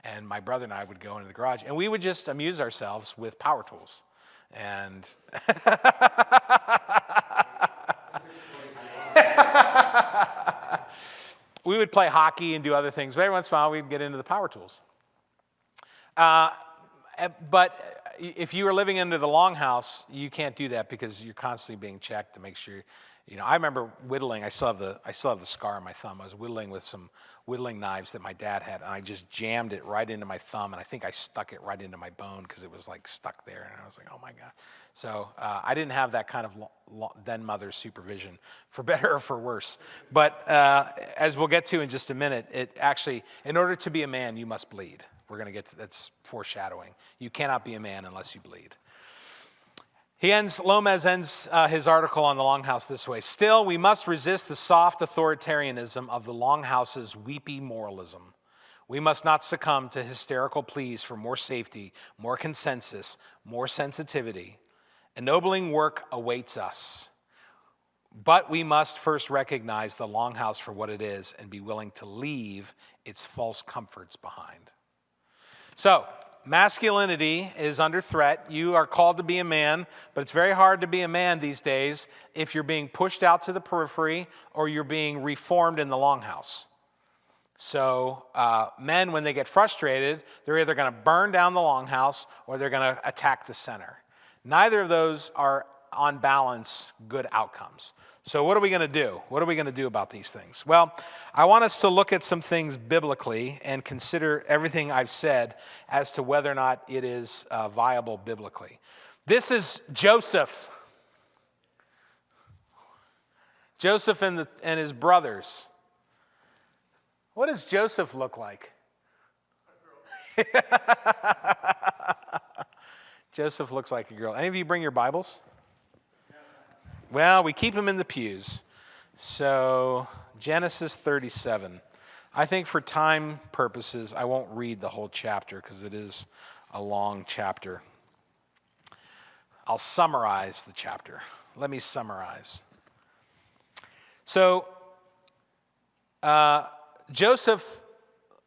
Speaker 1: And my brother and I would go into the garage, and we would just amuse ourselves with power tools. And we would play hockey and do other things, but every once in a while we'd get into the power tools. But if you are living under the Longhouse, you can't do that because you're constantly being checked to make sure I remember whittling. I still have the scar on my thumb. I was whittling with some whittling knives that my dad had, and I just jammed it right into my thumb, and I think I stuck it right into my bone because it was like stuck there, and I was like, oh my God. So I didn't have that kind of then mother's supervision, for better or for worse. But as we'll get to in just a minute, it actually, in order to be a man, you must bleed. We're going to get to that's foreshadowing. You cannot be a man unless you bleed. Lomez ends his article on the Longhouse this way. Still, we must resist the soft authoritarianism of the Longhouse's weepy moralism. We must not succumb to hysterical pleas for more safety, more consensus, more sensitivity. Ennobling work awaits us. But we must first recognize the Longhouse for what it is and be willing to leave its false comforts behind. So, masculinity is under threat. You are called to be a man, but it's very hard to be a man these days if you're being pushed out to the periphery or you're being reformed in the Longhouse. So men, when they get frustrated, they're either going to burn down the Longhouse or they're going to attack the center. Neither of those are, on balance, good outcomes. So what are we going to do? What are we going to do about these things? Well, I want us to look at some things biblically and consider everything I've said as to whether or not it is viable biblically. This is Joseph. Joseph and his brothers. What does Joseph look like? Joseph looks like a girl. Any of you bring your Bibles? Well, we keep them in the pews. So, Genesis 37. I think for time purposes, I won't read the whole chapter because it is a long chapter. I'll summarize the chapter. Let me summarize. So, Joseph,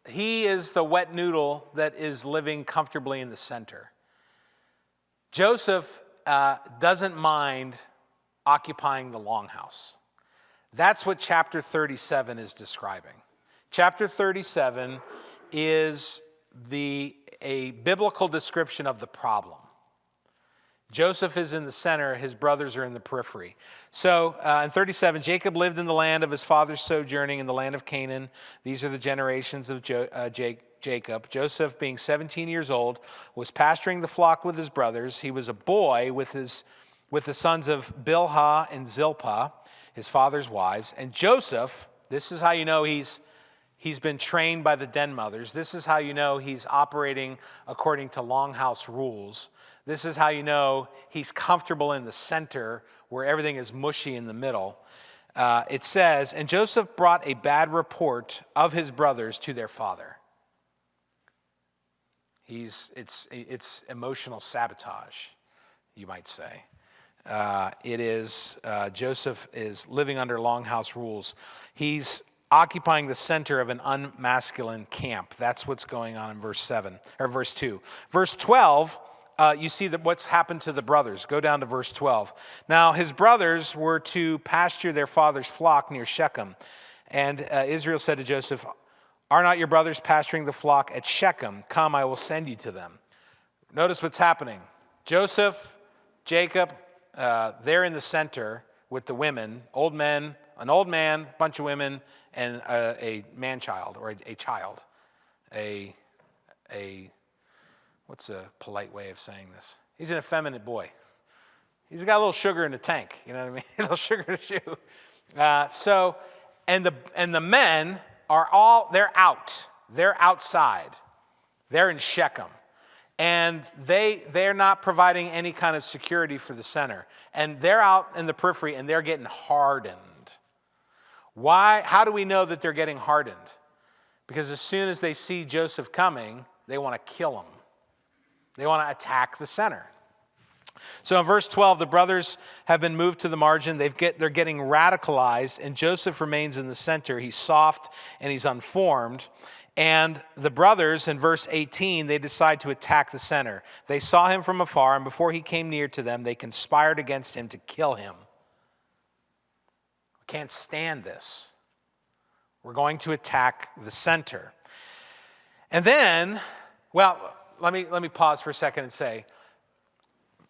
Speaker 1: he is the wet noodle that is living comfortably in the center. Joseph doesn't mind occupying the Longhouse. That's what chapter 37 is describing. Chapter 37 is a biblical description of the problem. Joseph is in the center, his brothers are in the periphery. So in 37, Jacob lived in the land of his father's sojourning in the land of Canaan. These are the generations of Jacob. Joseph, being 17 years old, was pasturing the flock with his brothers. He was a boy with the sons of Bilhah and Zilpah, his father's wives. And Joseph, this is how you know he's been trained by the den mothers. This is how you know he's operating according to Longhouse rules. This is how you know he's comfortable in the center where everything is mushy in the middle. It says, and Joseph brought a bad report of his brothers to their father. It's emotional sabotage, you might say. Joseph is living under Longhouse rules. He's occupying the center of an unmasculine camp. That's what's going on in verse 2. Verse 12, you see what's happened to the brothers. Go down to verse 12. Now his brothers were to pasture their father's flock near Shechem. And Israel said to Joseph, are not your brothers pasturing the flock at Shechem? Come, I will send you to them. Notice what's happening. Joseph, Jacob, they're in the center with the women, an old man, a bunch of women, and a man-child or a child. What's a polite way of saying this? He's an effeminate boy. He's got a little sugar in the tank, you know what I mean? A little sugar in the shoe. And the men are they're out. They're outside. They're in Shechem. And they're not providing any kind of security for the center. And they're out in the periphery and they're getting hardened. Why? How do we know that they're getting hardened? Because as soon as they see Joseph coming, they want to kill him. They want to attack the center. So in verse 12, the brothers have been moved to the margin. They're getting radicalized, and Joseph remains in the center. He's soft and he's unformed. And the brothers, in verse 18, they decide to attack the center. They saw him from afar, and before he came near to them, they conspired against him to kill him. We can't stand this. We're going to attack the center. And then, well, let me pause for a second and say,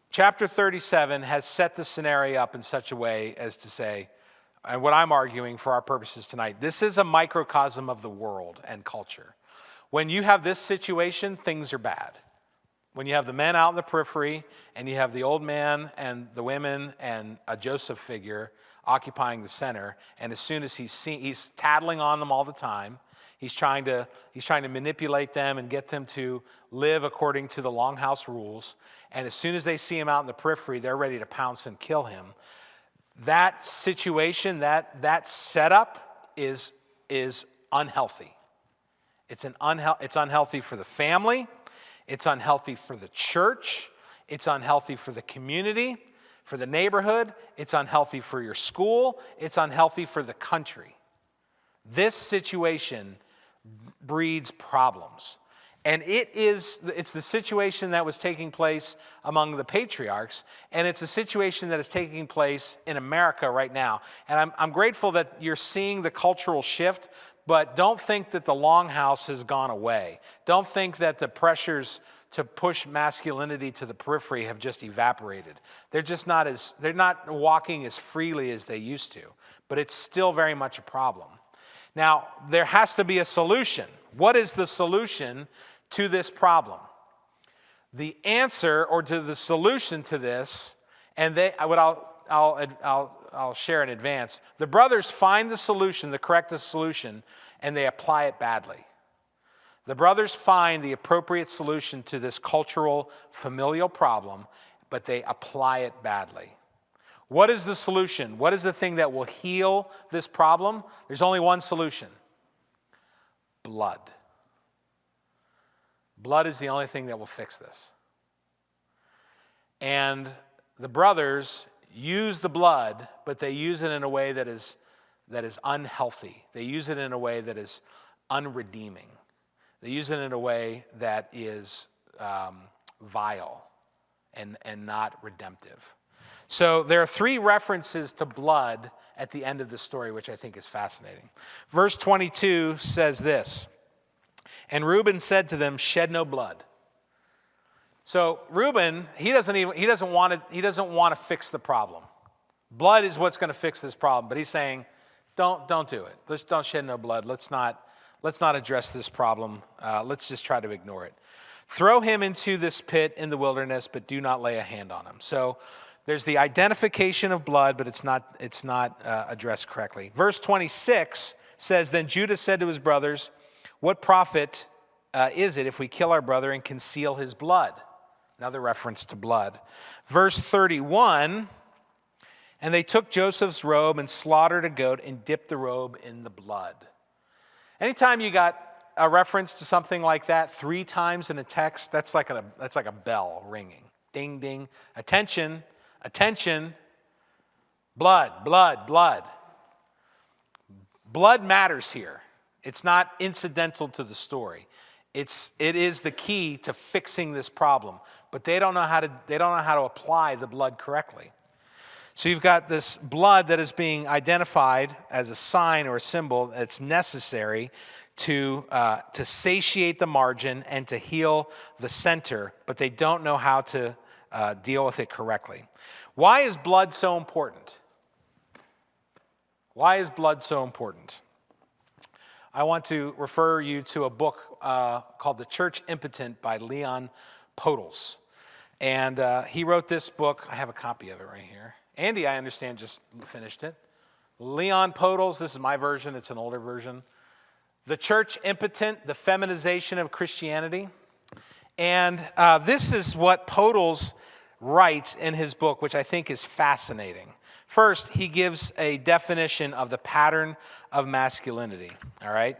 Speaker 1: chapter 37 has set the scenario up in such a way as to say, and what I'm arguing for our purposes tonight, this is a microcosm of the world and culture. When you have this situation, things are bad. When you have the men out in the periphery, and you have the old man and the women and a Joseph figure occupying the center, and as soon as he's tattling on them all the time, he's trying to manipulate them and get them to live according to the longhouse rules, and as soon as they see him out in the periphery, they're ready to pounce and kill him. That situation, that setup is unhealthy. It's unhealthy for the family. It's unhealthy for the church. It's unhealthy for the community, for the neighborhood. It's unhealthy for your school. It's unhealthy for the country. This situation breeds problems. And it's the situation that was taking place among the patriarchs, and it's a situation that is taking place in America right now. And I'm grateful that you're seeing the cultural shift, but don't think that the longhouse has gone away. Don't think that the pressures to push masculinity to the periphery have just evaporated. They're not walking as freely as they used to, but it's still very much a problem. Now, there has to be a solution. What is the solution to this problem? The answer, or to the solution to this, and I'll share in advance. The brothers find the solution, the correct solution, and they apply it badly. The brothers find the appropriate solution to this cultural, familial problem, but they apply it badly. What is the solution? What is the thing that will heal this problem? There's only one solution: blood. Blood is the only thing that will fix this. And the brothers use the blood, but they use it in a way that is unhealthy. They use it in a way that is unredeeming. They use it in a way that is vile and not redemptive. So there are 3 references to blood at the end of the story, which I think is fascinating. Verse 22 says this: "And Reuben said to them, 'Shed no blood.'" So Reuben, he doesn't want to fix the problem. Blood is what's going to fix this problem, but he's saying, don't do it. Let's don't shed no blood. Let's not address this problem. Let's just try to ignore it. "Throw him into this pit in the wilderness, but do not lay a hand on him." So there's the identification of blood, but it's not addressed correctly. Verse 26 says, "Then Judah said to his brothers, 'What profit is it if we kill our brother and conceal his blood?'" Another reference to blood. Verse 31, "And they took Joseph's robe and slaughtered a goat and dipped the robe in the blood." Anytime you got a reference to something like that 3 times in a text, that's like a bell ringing. Ding, ding. Attention, attention. Blood, blood, blood. Blood matters here. It's not incidental to the story. It is the key to fixing this problem, but they don't know how to apply the blood correctly. So you've got this blood that is being identified as a sign or a symbol that's necessary to satiate the margin and to heal the center, but they don't know how to deal with it correctly. Why is blood so important? Why is blood so important? I want to refer you to a book called The Church Impotent by Leon Podles. And he wrote this book. I have a copy of it right here. Andy, I understand, just finished it. Leon Podles, this is my version. It's an older version. The Church Impotent, The Feminization of Christianity. And this is what Podles writes in his book, which I think is fascinating. First, he gives a definition of the pattern of masculinity, all right?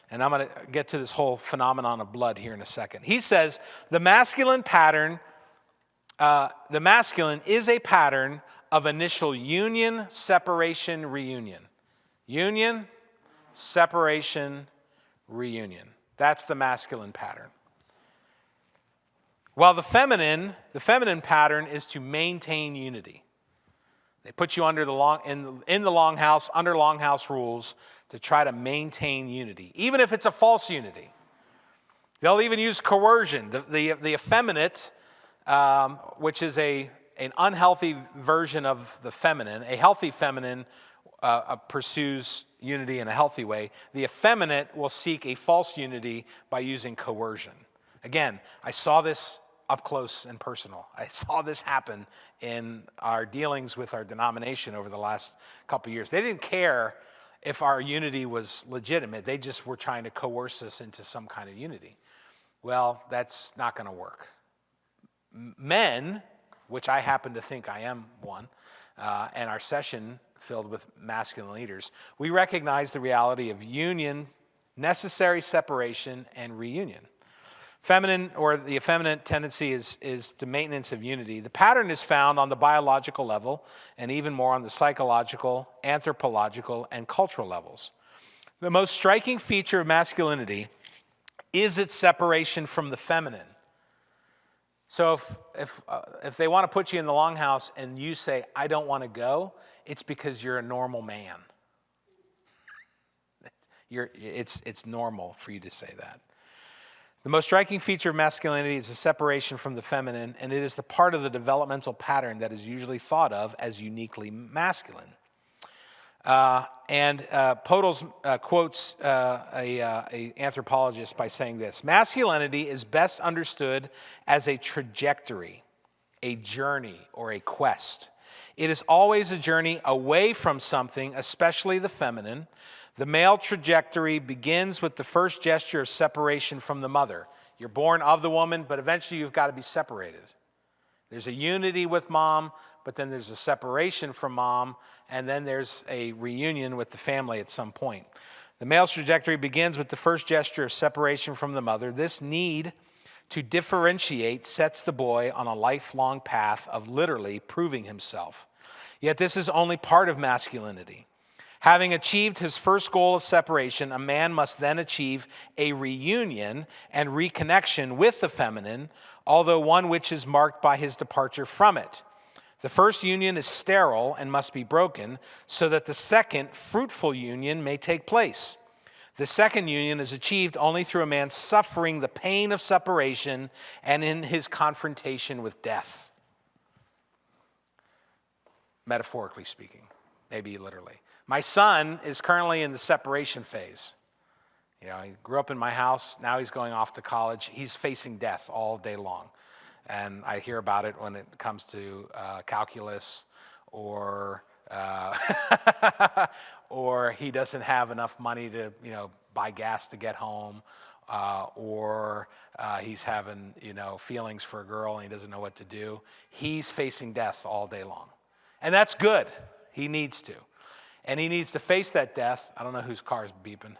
Speaker 1: And I'm going to get to this whole phenomenon of blood here in a second. He says, the masculine is a pattern of initial union, separation, reunion. Union, separation, reunion. That's the masculine pattern. While the feminine pattern is to maintain unity. They put you under in the longhouse, under longhouse rules, to try to maintain unity, even if it's a false unity. They'll even use coercion. The effeminate, which is an unhealthy version of the feminine. A healthy feminine pursues unity in a healthy way. The effeminate will seek a false unity by using coercion. Again, I saw this up close and personal. I saw this happen in our dealings with our denomination over the last couple of years. They didn't care if our unity was legitimate. They just were trying to coerce us into some kind of unity. Well, that's not going to work. Men, which I happen to think I am one, and our session filled with masculine leaders, we recognize the reality of union, necessary separation, and reunion. Feminine or the effeminate tendency is to maintenance of unity. The pattern is found on the biological level and even more on the psychological, anthropological, and cultural levels. The most striking feature of masculinity is its separation from the feminine. So if they want to put you in the longhouse and you say, I don't want to go, it's because you're a normal man. It's normal for you to say that. The most striking feature of masculinity is the separation from the feminine, and it is the part of the developmental pattern that is usually thought of as uniquely masculine. Podol's quotes an anthropologist by saying this: masculinity is best understood as a trajectory, a journey, or a quest. It is always a journey away from something, especially the feminine. The male trajectory begins with the first gesture of separation from the mother. You're born of the woman, but eventually you've got to be separated. There's a unity with mom, but then there's a separation from mom, and then there's a reunion with the family at some point. The male's trajectory begins with the first gesture of separation from the mother. This need to differentiate sets the boy on a lifelong path of literally proving himself. Yet this is only part of masculinity. Having achieved his first goal of separation, a man must then achieve a reunion and reconnection with the feminine, although one which is marked by his departure from it. The first union is sterile and must be broken so that the second, fruitful union may take place. The second union is achieved only through a man suffering the pain of separation and in his confrontation with death. Metaphorically speaking, maybe literally. My son is currently in the separation phase. You know, he grew up in my house. Now he's going off to college. He's facing death all day long. And I hear about it when it comes to calculus or or he doesn't have enough money to, buy gas to get home, or he's having, feelings for a girl and he doesn't know what to do. He's facing death all day long. And that's good. He needs to. And he needs to face that death. I don't know whose car is beeping.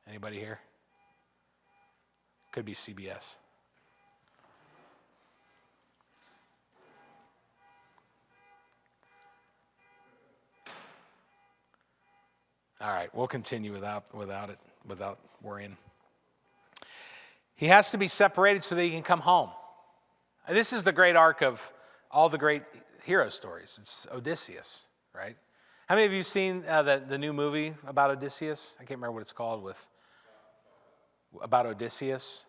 Speaker 1: Anybody here? Could be CBS. All right, we'll continue without worrying. He has to be separated so that he can come home. And this is the great arc of all the great hero stories. It's Odysseus, right? How many of you seen the new movie about Odysseus? I can't remember what it's called. About Odysseus.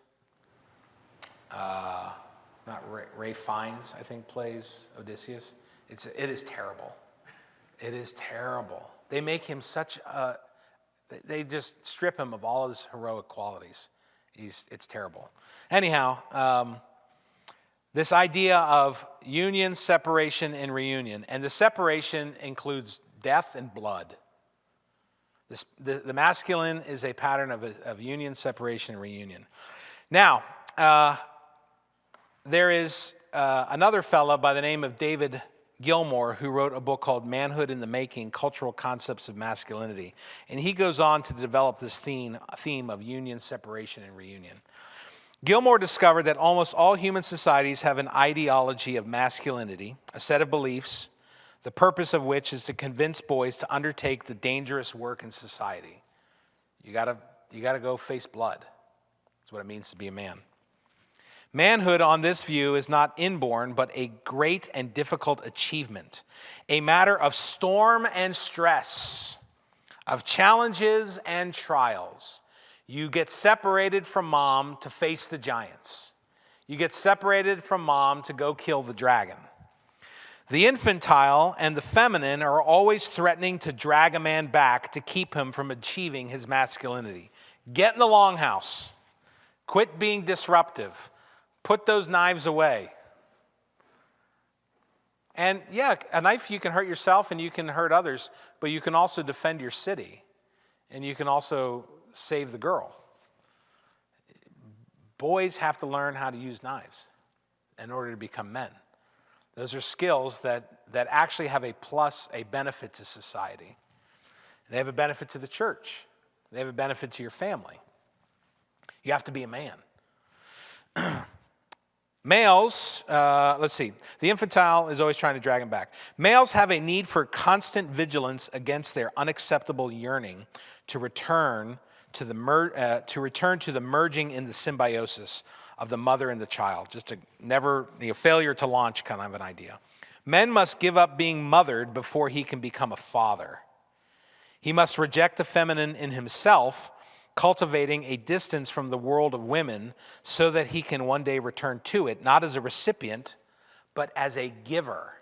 Speaker 1: Not Ray Fiennes, I think, plays Odysseus. It is terrible. It is terrible. They make him they just strip him of all his heroic qualities. It's terrible. Anyhow, this idea of union, separation, and reunion. And the separation includes death and blood. The masculine is a pattern of union, separation, and reunion. Now, there is another fellow by the name of David Gilmour who wrote a book called Manhood in the Making, Cultural Concepts of Masculinity. And he goes on to develop this theme of union, separation, and reunion. Gilmour discovered that almost all human societies have an ideology of masculinity, a set of beliefs, the purpose of which is to convince boys to undertake the dangerous work in society. You gotta go face blood. That's what it means to be a man. Manhood on this view is not inborn, but a great and difficult achievement, a matter of storm and stress, of challenges and trials. You get separated from mom to face the giants. You get separated from mom to go kill the dragon. The infantile and the feminine are always threatening to drag a man back to keep him from achieving his masculinity. Get in the longhouse. Quit being disruptive. Put those knives away. And yeah, a knife, you can hurt yourself and you can hurt others, but you can also defend your city and you can also save the girl. Boys have to learn how to use knives in order to become men. Those are skills that actually have a benefit to society. They have a benefit to the church. They have a benefit to your family. You have to be a man. Males, let's see. The infantile is always trying to drag him back. Males have a need for constant vigilance against their unacceptable yearning to return to the merging in the symbiosis of the mother and the child. Just a failure to launch kind of an idea. Men must give up being mothered before he can become a father. He must reject the feminine in himself, cultivating a distance from the world of women so that he can one day return to it, not as a recipient, but as a giver.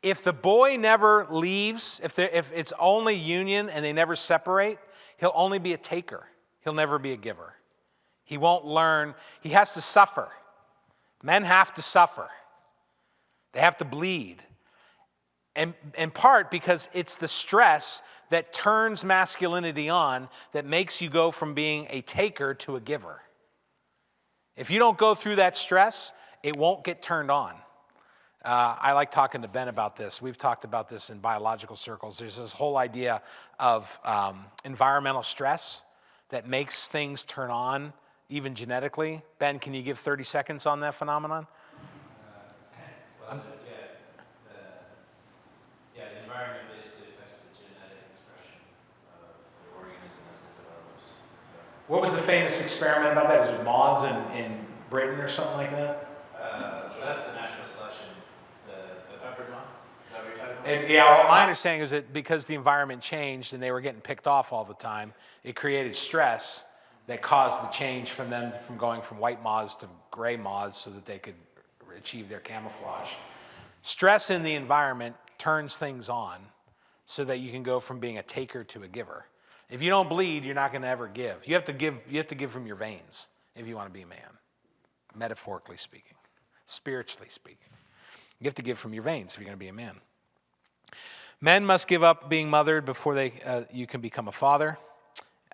Speaker 1: If the boy never leaves, if it's only union and they never separate, he'll only be a taker. He'll never be a giver. He won't learn. He has to suffer. Men have to suffer. They have to bleed. And in part because it's the stress that turns masculinity on that makes you go from being a taker to a giver. If you don't go through that stress, it won't get turned on. I like talking to Ben about this. We've talked about this in biological circles. There's this whole idea of environmental stress that makes things turn on, even genetically. Ben, can you give 30 seconds on that phenomenon?
Speaker 9: The environment basically affects the genetic expression of the organism as it develops.
Speaker 1: What was the famous experiment about that? Was it moths in Britain or something like that?
Speaker 9: That's the natural selection, the peppered moth. Is that what you're talking about?
Speaker 1: Well, my understanding is that because the environment changed and they were getting picked off all the time, it created stress that caused the change from them from going from white moths to gray moths so that they could achieve their camouflage. Stress in the environment turns things on so that you can go from being a taker to a giver. If you don't bleed, you're not going to ever give. You have to give from your veins if you want to be a man, metaphorically speaking, spiritually speaking. You have to give from your veins if you're going to be a man. Men must give up being mothered before you can become a father,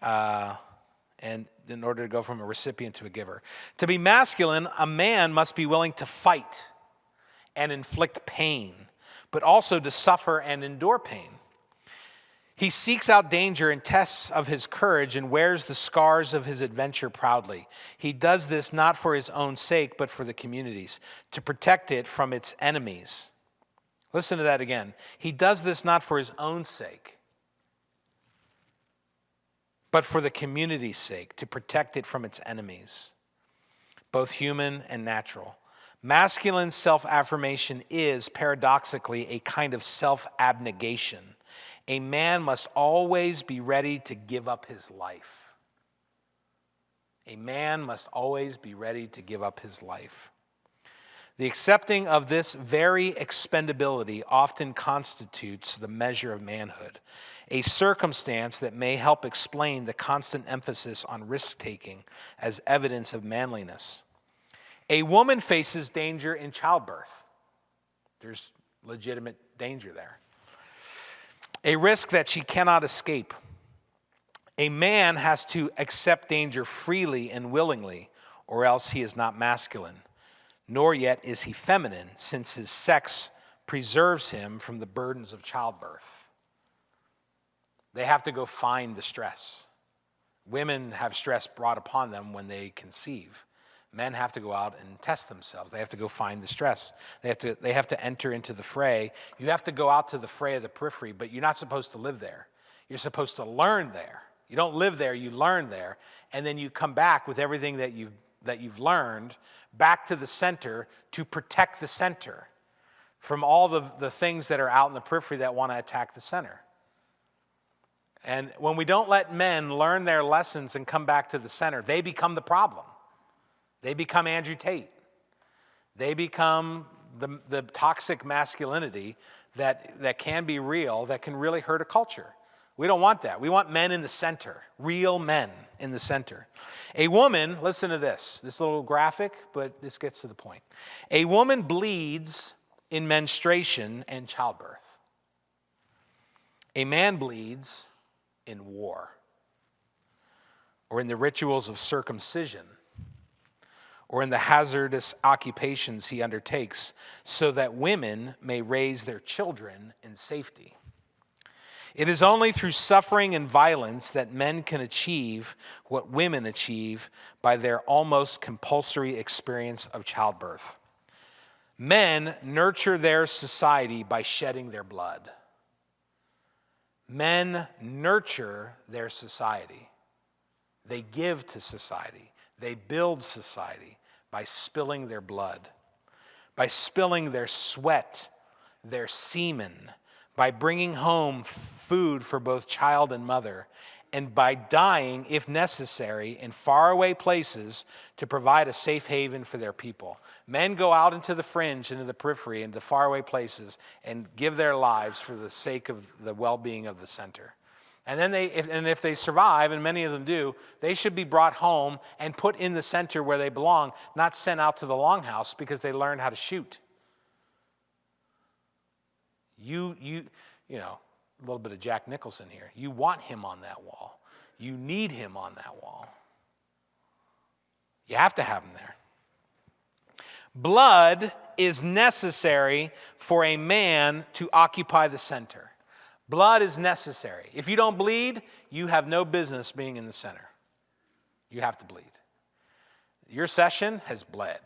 Speaker 1: and in order to go from a recipient to a giver. To be masculine, a man must be willing to fight and inflict pain, but also to suffer and endure pain. He seeks out danger and tests of his courage and wears the scars of his adventure proudly. He does this not for his own sake, but for the community's, to protect it from its enemies. Listen to that again. He does this not for his own sake, but for the community's sake, to protect it from its enemies, both human and natural. Masculine self-affirmation is, paradoxically, a kind of self-abnegation. A man must always be ready to give up his life. A man must always be ready to give up his life. The accepting of this very expendability often constitutes the measure of manhood, a circumstance that may help explain the constant emphasis on risk-taking as evidence of manliness. A woman faces danger in childbirth. There's legitimate danger there. A risk that she cannot escape. A man has to accept danger freely and willingly, or else he is not masculine, nor yet is he feminine, since his sex preserves him from the burdens of childbirth. They have to go find the stress. Women have stress brought upon them when they conceive. Men have to go out and test themselves. They have to go find the stress. They have to enter into the fray. You have to go out to the fray of the periphery, but you're not supposed to live there. You're supposed to learn there. You don't live there, you learn there, and then you come back with everything that you've learned back to the center to protect the center from all the things that are out in the periphery that want to attack the center. And when we don't let men learn their lessons and come back to the center, they become the problem. They become Andrew Tate. They become the toxic masculinity that can be real, that can really hurt a culture. We don't want that. We want men in the center, real men in the center. A woman, listen to this little graphic, but this gets to the point. A woman bleeds in menstruation and childbirth. A man bleeds in war, or in the rituals of circumcision, or in the hazardous occupations he undertakes, so that women may raise their children in safety. It is only through suffering and violence that men can achieve what women achieve by their almost compulsory experience of childbirth. Men nurture their society by shedding their blood. Men nurture their society. They give to society. They build society by spilling their blood, by spilling their sweat, their semen, by bringing home food for both child and mother, and by dying, if necessary, in faraway places to provide a safe haven for their people. Men go out into the fringe, into the periphery, into faraway places, and give their lives for the sake of the well-being of the center. And then if they survive, and many of them do, they should be brought home and put in the center where they belong, not sent out to the longhouse because they learned how to shoot. You know, a little bit of Jack Nicholson here. You want him on that wall. You need him on that wall. You have to have him there. Blood is necessary for a man to occupy the center. Blood is necessary. If you don't bleed, you have no business being in the center. You have to bleed. Your session has bled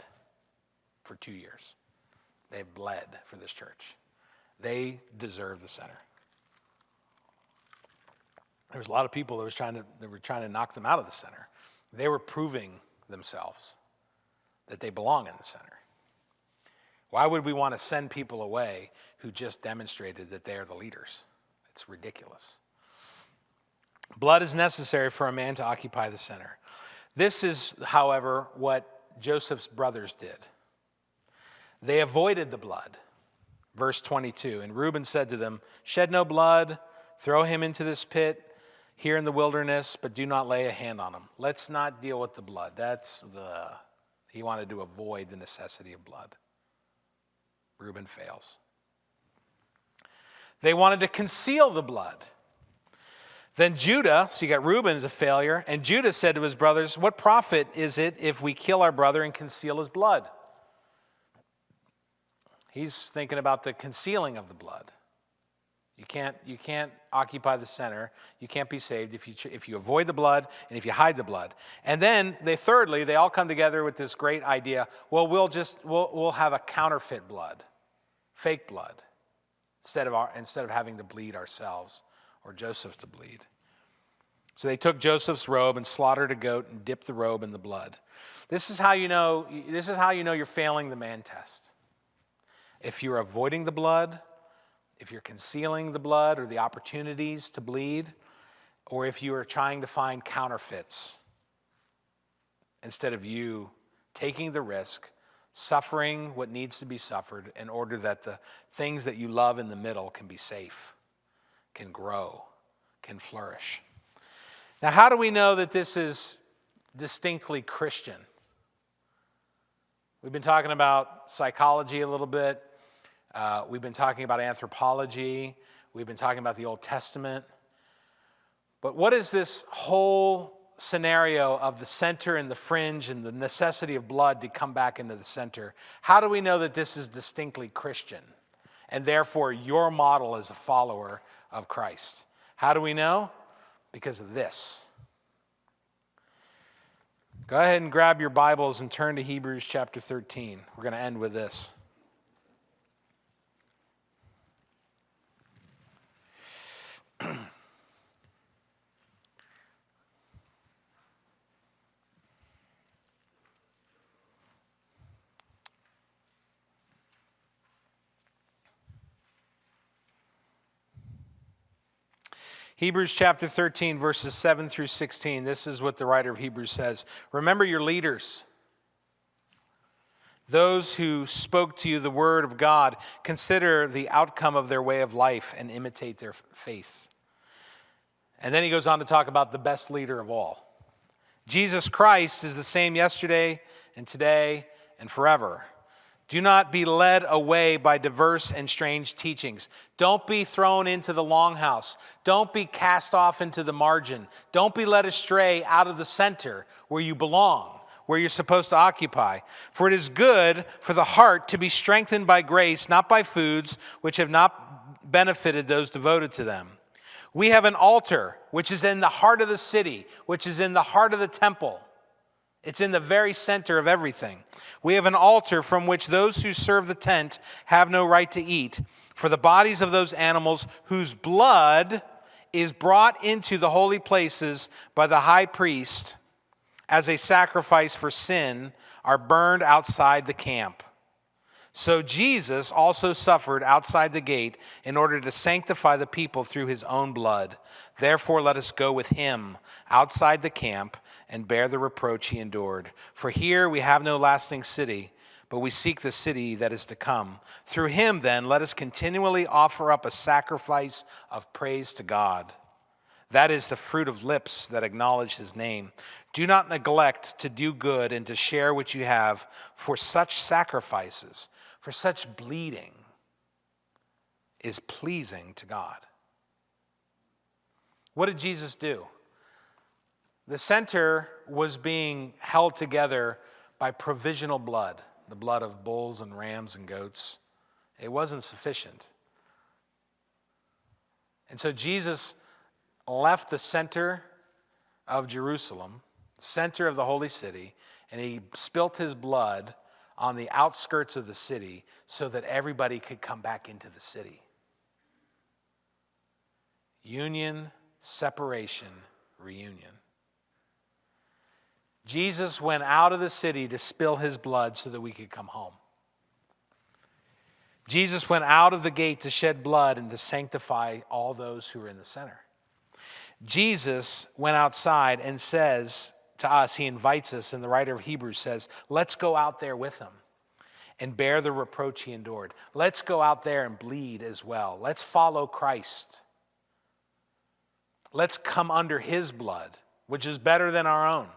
Speaker 1: for 2 years. They've bled for this church. They deserve the center. There was a lot of people that were trying to knock them out of the center. They were proving themselves that they belong in the center. Why would we want to send people away who just demonstrated that they are the leaders? It's ridiculous. Blood is necessary for a man to occupy the center. This is, however, what Joseph's brothers did. They avoided the blood. Verse 22, and Reuben said to them, shed no blood, throw him into this pit here in the wilderness, but do not lay a hand on him. Let's not deal with the blood. He wanted to avoid the necessity of blood. Reuben fails. They wanted to conceal the blood. Then Judah, so you got Reuben as a failure, and Judah said to his brothers, what profit is it if we kill our brother and conceal his blood? He's thinking about the concealing of the blood. You can't occupy the center. You can't be saved if you avoid the blood and if you hide the blood. And then they all come together with this great idea. Well, we'll have a counterfeit blood, fake blood, instead of having to bleed ourselves or Joseph to bleed. So they took Joseph's robe and slaughtered a goat and dipped the robe in the blood. This is how you know you're failing the man test. If you're avoiding the blood, if you're concealing the blood or the opportunities to bleed, or if you are trying to find counterfeits instead of you taking the risk, suffering what needs to be suffered in order that the things that you love in the middle can be safe, can grow, can flourish. Now, how do we know that this is distinctly Christian? We've been talking about psychology a little bit. We've been talking about anthropology. We've been talking about the Old Testament. But what is this whole scenario of the center and the fringe and the necessity of blood to come back into the center? How do we know that this is distinctly Christian and therefore your model as a follower of Christ? How do we know? Because of this. Go ahead and grab your Bibles and turn to Hebrews chapter 13. We're going to end with this. Hebrews chapter 13, verses 7 through 16. This is what the writer of Hebrews says. Remember your leaders. Those who spoke to you the word of God, consider the outcome of their way of life and imitate their faith. And then he goes on to talk about the best leader of all. Jesus Christ is the same yesterday and today and forever. Do not be led away by diverse and strange teachings. Don't be thrown into the longhouse. Don't be cast off into the margin. Don't be led astray out of the center where you belong, where you're supposed to occupy. For it is good for the heart to be strengthened by grace, not by foods which have not benefited those devoted to them. We have an altar which is in the heart of the city, which is in the heart of the temple. It's in the very center of everything. We have an altar from which those who serve the tent have no right to eat. For the bodies of those animals whose blood is brought into the holy places by the high priest as a sacrifice for sin are burned outside the camp. So Jesus also suffered outside the gate in order to sanctify the people through his own blood. Therefore, let us go with him outside the camp and bear the reproach he endured. For here we have no lasting city, but we seek the city that is to come. Through him, then, let us continually offer up a sacrifice of praise to God. That is the fruit of lips that acknowledge his name. Do not neglect to do good and to share what you have, for such sacrifices, for such bleeding is pleasing to God. What did Jesus do? The center was being held together by provisional blood, the blood of bulls and rams and goats. It wasn't sufficient. And so Jesus left the center of Jerusalem, center of the holy city, and he spilt his blood on the outskirts of the city so that everybody could come back into the city. Union, separation, reunion. Jesus went out of the city to spill his blood so that we could come home. Jesus went out of the gate to shed blood and to sanctify all those who are in the center. Jesus went outside and says to us, he invites us, and the writer of Hebrews says, let's go out there with him and bear the reproach he endured. Let's go out there and bleed as well. Let's follow Christ. Let's come under his blood, which is better than our own.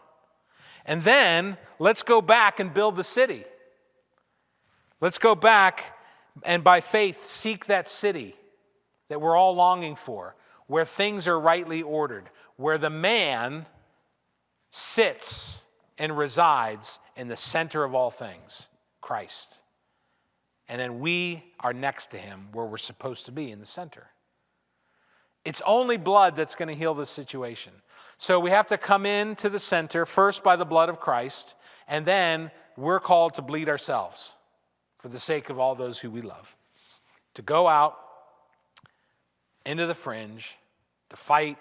Speaker 1: And then let's go back and build the city. Let's go back and by faith seek that city that we're all longing for, where things are rightly ordered, where the man sits and resides in the center of all things, Christ. And then we are next to him where we're supposed to be, in the center. It's only blood that's going to heal this situation. So we have to come into the center first by the blood of Christ, and then we're called to bleed ourselves for the sake of all those who we love. To go out into the fringe, to fight,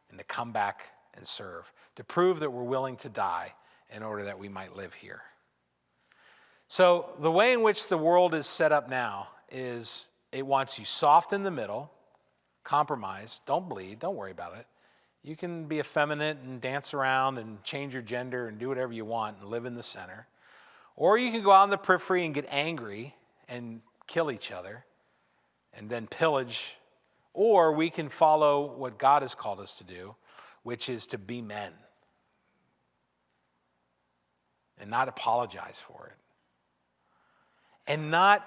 Speaker 1: and to come back and serve. To prove that we're willing to die in order that we might live here. So the way in which the world is set up now is it wants you soft in the middle, compromise, don't bleed, don't worry about it. You can be effeminate and dance around and change your gender and do whatever you want and live in the center. Or you can go out in the periphery and get angry and kill each other and then pillage. Or we can follow what God has called us to do, which is to be men and not apologize for it. And not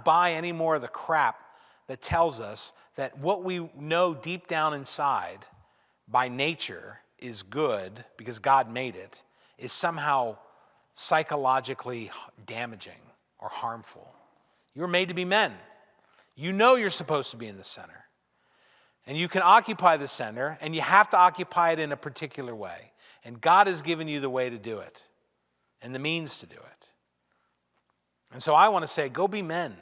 Speaker 1: buy any more of the crap that tells us that what we know deep down inside by nature is good because God made it is somehow psychologically damaging or harmful. You're made to be men. You know you're supposed to be in the center. And you can occupy the center, and you have to occupy it in a particular way. And God has given you the way to do it and the means to do it. And so I want to say, go be men.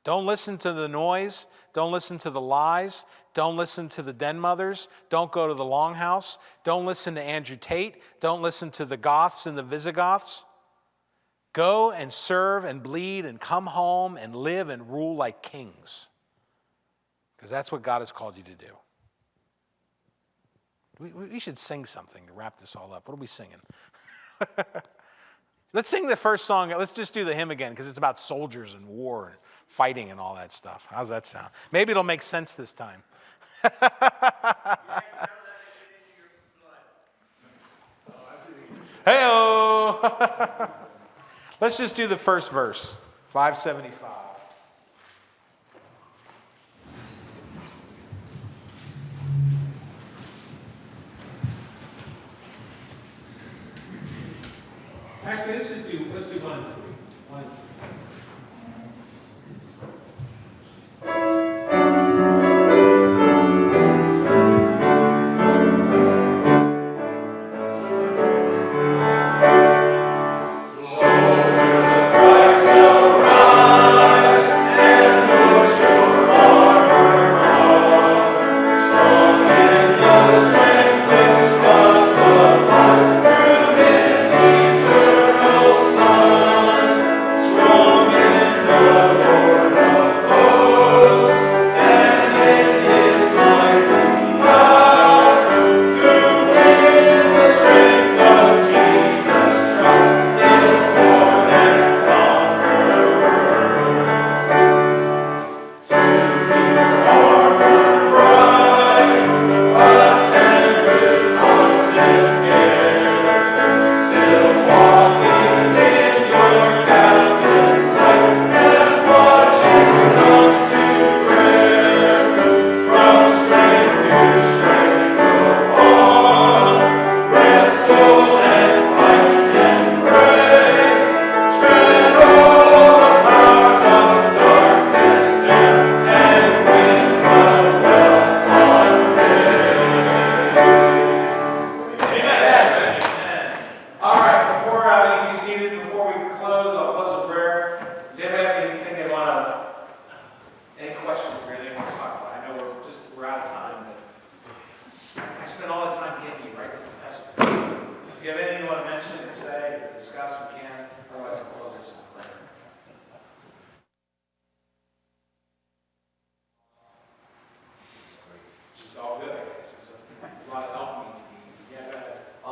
Speaker 1: Don't listen to the noise. Don't listen to the lies. Don't listen to the den mothers. Don't go to the longhouse. Don't listen to Andrew Tate. Don't listen to the Goths and the Visigoths. Go and serve and bleed and come home and live and rule like kings. Because that's what God has called you to do. We should sing something to wrap this all up. What are we singing? Let's sing the first song. Let's just do the hymn again because it's about soldiers and war and fighting and all that stuff. How's that sound? Maybe it'll make sense this time. Hey-oh! Let's just do the first verse, 575. Actually, let's do 1 and 3. 1 and 3.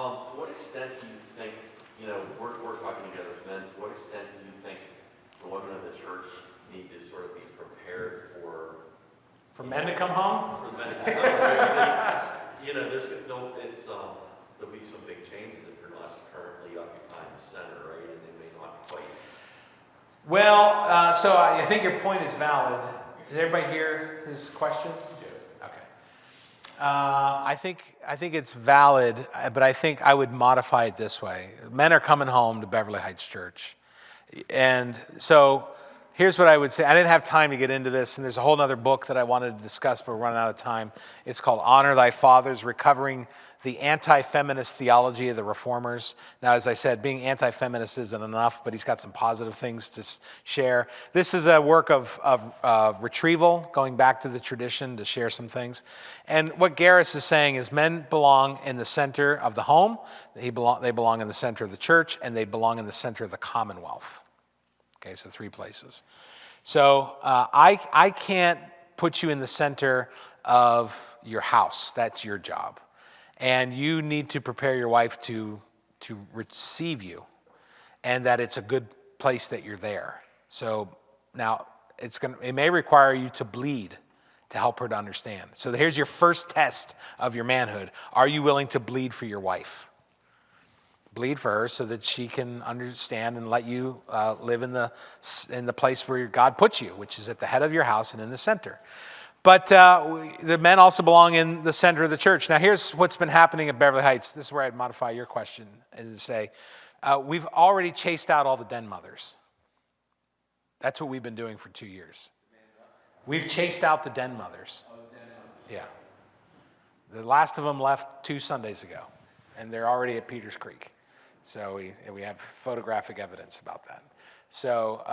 Speaker 9: To what extent do you think, we're talking together as men, to what extent do you think the women of the church need to sort of be prepared for
Speaker 1: men to come home?
Speaker 9: For the men to come home? There'll be some big changes if you're not currently occupying the center, right? And they may not quite.
Speaker 1: Well, so I think your point is valid. Did everybody hear his question? Yeah. Okay. I think it's valid, but I think I would modify it this way. Men are coming home to Beverly Heights Church. And so here's what I would say. I didn't have time to get into this, and there's a whole other book that I wanted to discuss, but we're running out of time. It's called Honor Thy Fathers, Recovering the Anti-Feminist Theology of the Reformers. Now, as I said, being anti-feminist isn't enough, but he's got some positive things to share. This is a work of retrieval, going back to the tradition to share some things. And what Garris is saying is men belong in the center of the home, they belong in the center of the church, and they belong in the center of the commonwealth. Okay, so 3 places. So I can't put you in the center of your house. That's your job. And you need to prepare your wife to receive you, and that it's a good place that you're there. So now it may require you to bleed to help her to understand. So here's your first test of your manhood. Are you willing to bleed for your wife? Bleed for her so that she can understand and let you live in the place where God puts you, which is at the head of your house and in the center. But the men also belong in the center of the church. Now, here's what's been happening at Beverly Heights. This is where I'd modify your question and to say, we've already chased out all the den mothers. That's what we've been doing for 2 years. We've chased out the den mothers. Yeah. The last of them left 2 Sundays ago, and they're already at Peters Creek. So we have photographic evidence about that. So,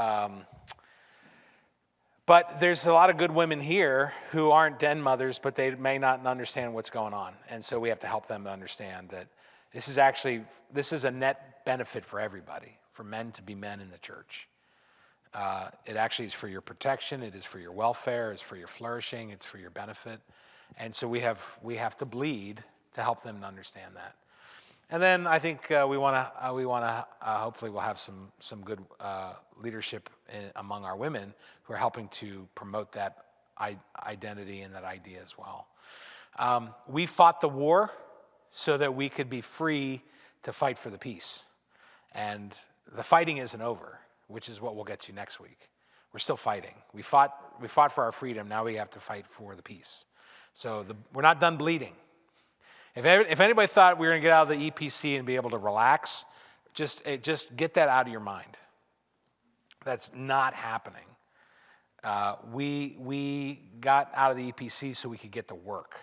Speaker 1: but there's a lot of good women here who aren't den mothers, but they may not understand what's going on. And so we have to help them to understand that this is a net benefit for everybody, for men to be men in the church. It actually is for your protection, it is for your welfare, it's for your flourishing, it's for your benefit. And so we have to bleed to help them to understand that. And then I think we want to hopefully we'll have some good leadership among our women who are helping to promote that identity and that idea as well. We fought the war so that we could be free to fight for the peace. And the fighting isn't over, which is what we'll get to next week. We're still fighting. We fought for our freedom. Now we have to fight for the peace. So we're not done bleeding. If anybody thought we were going to get out of the EPC and be able to relax, just get that out of your mind. That's not happening. We got out of the EPC so we could get to work.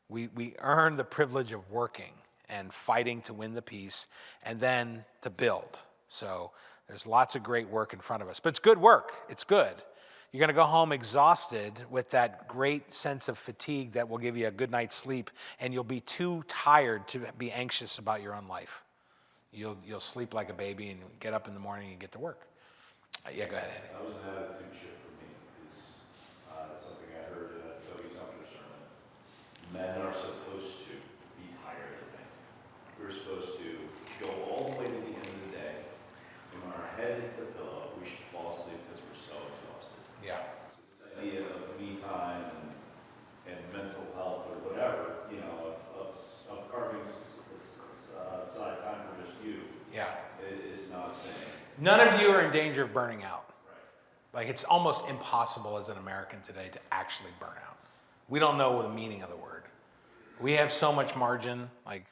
Speaker 1: We earned the privilege of working and fighting to win the peace and then to build. So there's lots of great work in front of us. But it's good work. It's good. You're going to go home exhausted with that great sense of fatigue that will give you a good night's sleep, and you'll be too tired to be anxious about your own life. You'll sleep like a baby and get up in the morning and get to work. Yeah, go ahead, Andy.
Speaker 11: That was an attitude shift for me, because that's something I heard in a Toby Sumter sermon. Men are supposed to be tired at night. We're supposed to go all the way to the end of the day, and when our head hits the pillow, we should fall asleep because we're so exhausted.
Speaker 1: Yeah.
Speaker 11: So this idea of me time and mental health or whatever, of carving aside time for just you, is not a thing.
Speaker 1: None of you are in danger of burning out. Like, it's almost impossible as an American today to actually burn out. We don't know the meaning of the word. We have so much margin. Like,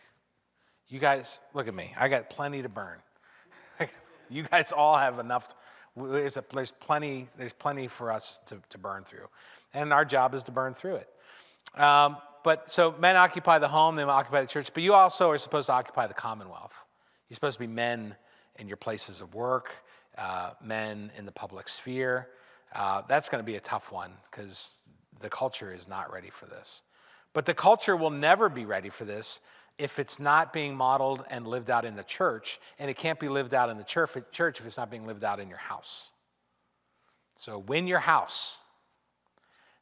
Speaker 1: you guys, look at me. I got plenty to burn. You guys all have enough. There's plenty for us to burn through. And our job is to burn through it. But so men occupy the home, they occupy the church, but you also are supposed to occupy the commonwealth. You're supposed to be men in your places of work, men in the public sphere. That's going to be a tough one because the culture is not ready for this. But the culture will never be ready for this if it's not being modeled and lived out in the church, and it can't be lived out in the church if it's not being lived out in your house. So win your house,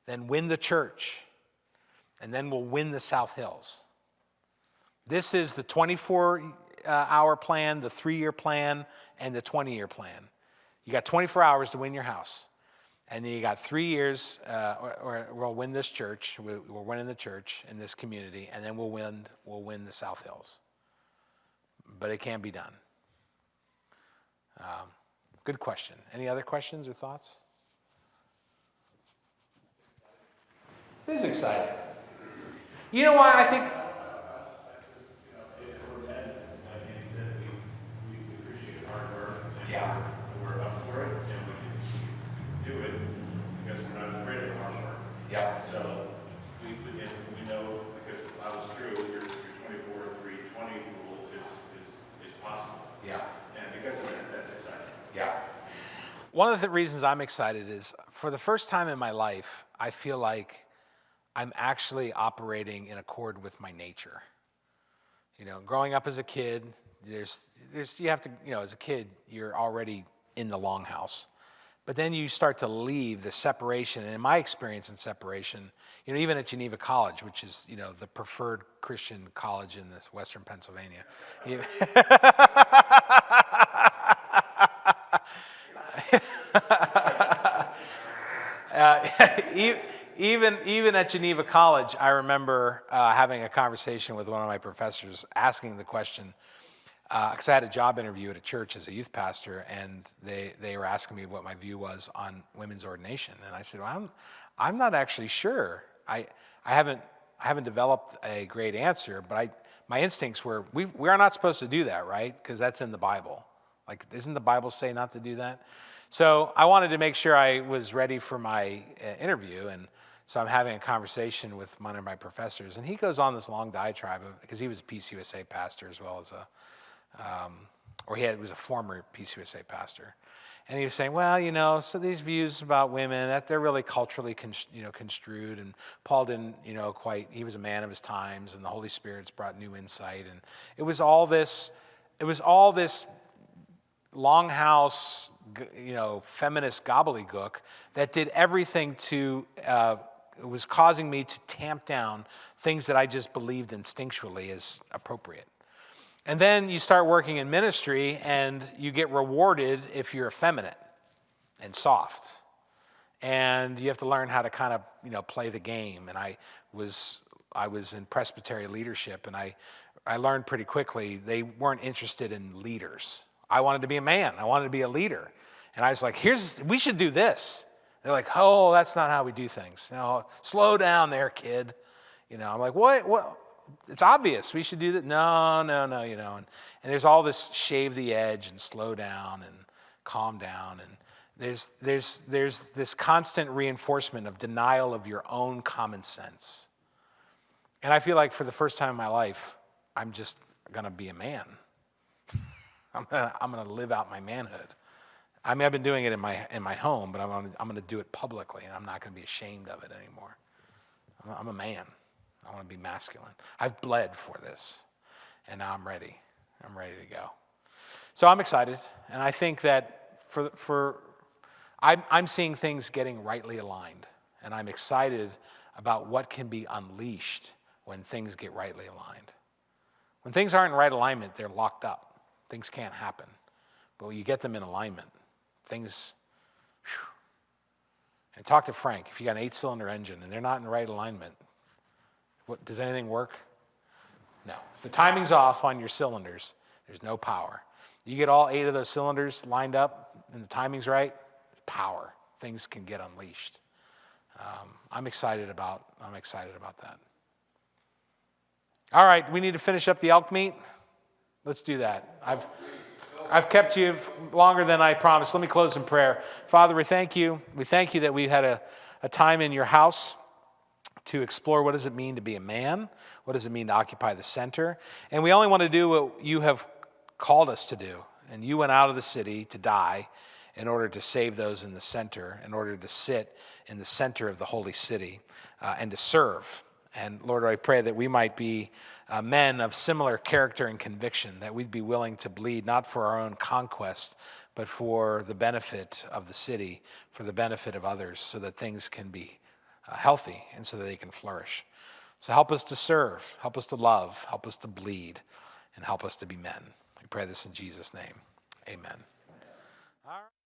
Speaker 1: then win the church, and then we'll win the South Hills. This is the 24-hour plan, the 3-year plan, and the 20-year plan. You got 24 hours to win your house. And then you got 3 years, or we'll win this church. We'll win in the church, in this community, and then we'll win the South Hills. But it can be done. Good question. Any other questions or thoughts? It is exciting. You know why I think... Yeah.
Speaker 6: We're up for it, and we can do it because we're not afraid of the hard work.
Speaker 1: Yeah.
Speaker 6: So we know, because I was true, your 24-3-20 rule is possible.
Speaker 1: Yeah.
Speaker 6: And because of that, that's exciting.
Speaker 1: Yeah. One of the reasons I'm excited is, for the first time in my life, I feel like I'm actually operating in accord with my nature. Growing up as a kid, you have to, as a kid, you're already in the longhouse. But then you start to leave the separation, and in my experience in separation, even at Geneva College, which is, the preferred Christian college in this Western Pennsylvania. Even at Geneva College, I remember having a conversation with one of my professors, asking the question, because I had a job interview at a church as a youth pastor, and they were asking me what my view was on women's ordination, and I said, well, I'm not actually sure. I haven't developed a great answer, but my instincts were, we are not supposed to do that, right? Because that's in the Bible. Like, doesn't the Bible say not to do that? So I wanted to make sure I was ready for my interview, and so I'm having a conversation with one of my professors, and he goes on this long diatribe because he was a Peace USA pastor as well as was a former Peace USA pastor. And he was saying, well, so these views about women, that they're really culturally construed, and Paul didn't, he was a man of his times, and the Holy Spirit's brought new insight, and it was all this longhouse, feminist gobbledygook that did everything to, it was causing me to tamp down things that I just believed instinctually as appropriate. And then you start working in ministry and you get rewarded if you're effeminate and soft. And you have to learn how to kind of, play the game. And I was in Presbyterian leadership, and I learned pretty quickly they weren't interested in leaders. I wanted to be a man. I wanted to be a leader. And I was like, we should do this. They're like, oh, that's not how we do things. No, slow down there, kid. I'm like, what? It's obvious. We should do that. No. And there's all this shave the edge and slow down and calm down. And there's this constant reinforcement of denial of your own common sense. And I feel like for the first time in my life, I'm just going to be a man. I'm going to live out my manhood. I mean, I've been doing it in my home, but I'm going to do it publicly, and I'm not going to be ashamed of it anymore. I'm a man. I want to be masculine. I've bled for this, and now I'm ready. I'm ready to go. So I'm excited, and I think that I'm seeing things getting rightly aligned, and I'm excited about what can be unleashed when things get rightly aligned. When things aren't in right alignment, they're locked up. Things can't happen. But when you get them in alignment, things, whew. And talk to Frank. If you got an 8-cylinder engine and they're not in the right alignment, does anything work? No. If the timing's off on your cylinders, there's no power. You get all 8 of those cylinders lined up and the timing's right, power. Things can get unleashed. I'm excited about that. All right, we need to finish up the elk meat. Let's do that. I've kept you longer than I promised. Let me close in prayer. Father, we thank you. We thank you that we had a time in your house to explore what does it mean to be a man? What does it mean to occupy the center? And we only want to do what you have called us to do. And you went out of the city to die in order to save those in the center, in order to sit in the center of the holy city and to serve. And Lord, I pray that we might be men of similar character and conviction, that we'd be willing to bleed not for our own conquest, but for the benefit of the city, for the benefit of others, so that things can be healthy and so that they can flourish. So help us to serve, help us to love, help us to bleed, and help us to be men. We pray this in Jesus' name. Amen. All right.